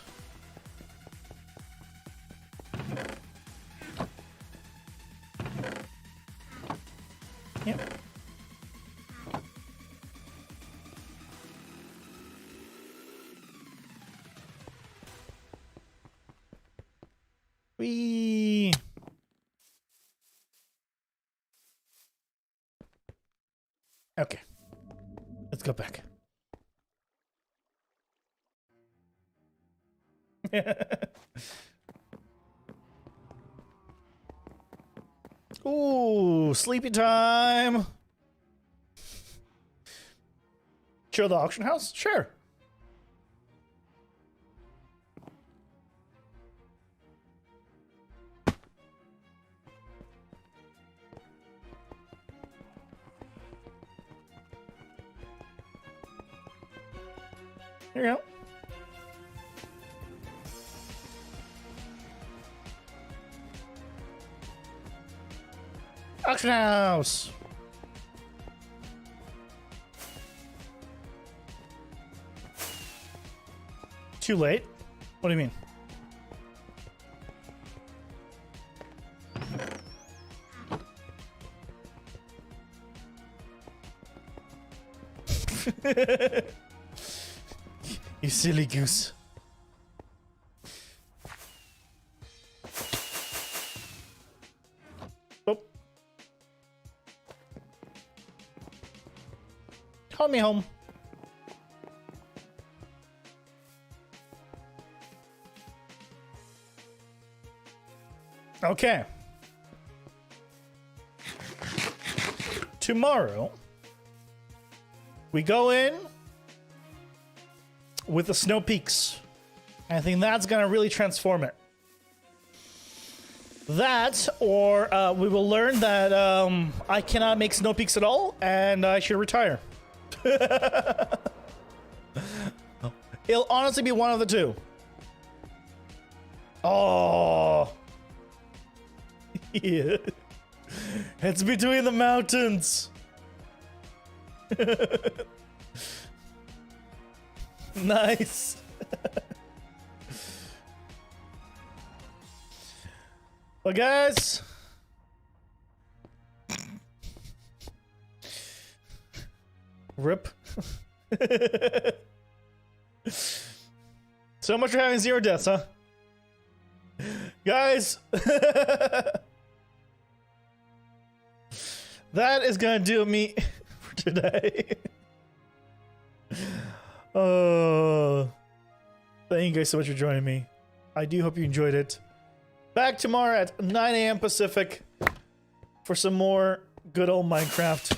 Yep. We. Okay. Let's go back. Ooh, sleepy time. Show the auction house? Sure. Here you go. Auction house. Too late? What do you mean? You silly goose. Oh. Call me home. Okay. Tomorrow, we go in with the Snow Peaks. I think that's gonna really transform it. That, or we will learn that I cannot make Snow Peaks at all, and I should retire. It'll honestly be one of the two. Oh. Yeah. It's between the mountains. Nice. Well, guys. Rip. So much for having 0 deaths, huh? Guys. That is gonna do me for today. Thank you guys so much for joining me. I do hope you enjoyed it. Back tomorrow at 9 a.m. Pacific for some more good old Minecraft.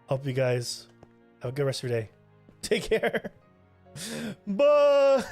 Hope you guys have a good rest of your day. Take care. Bye.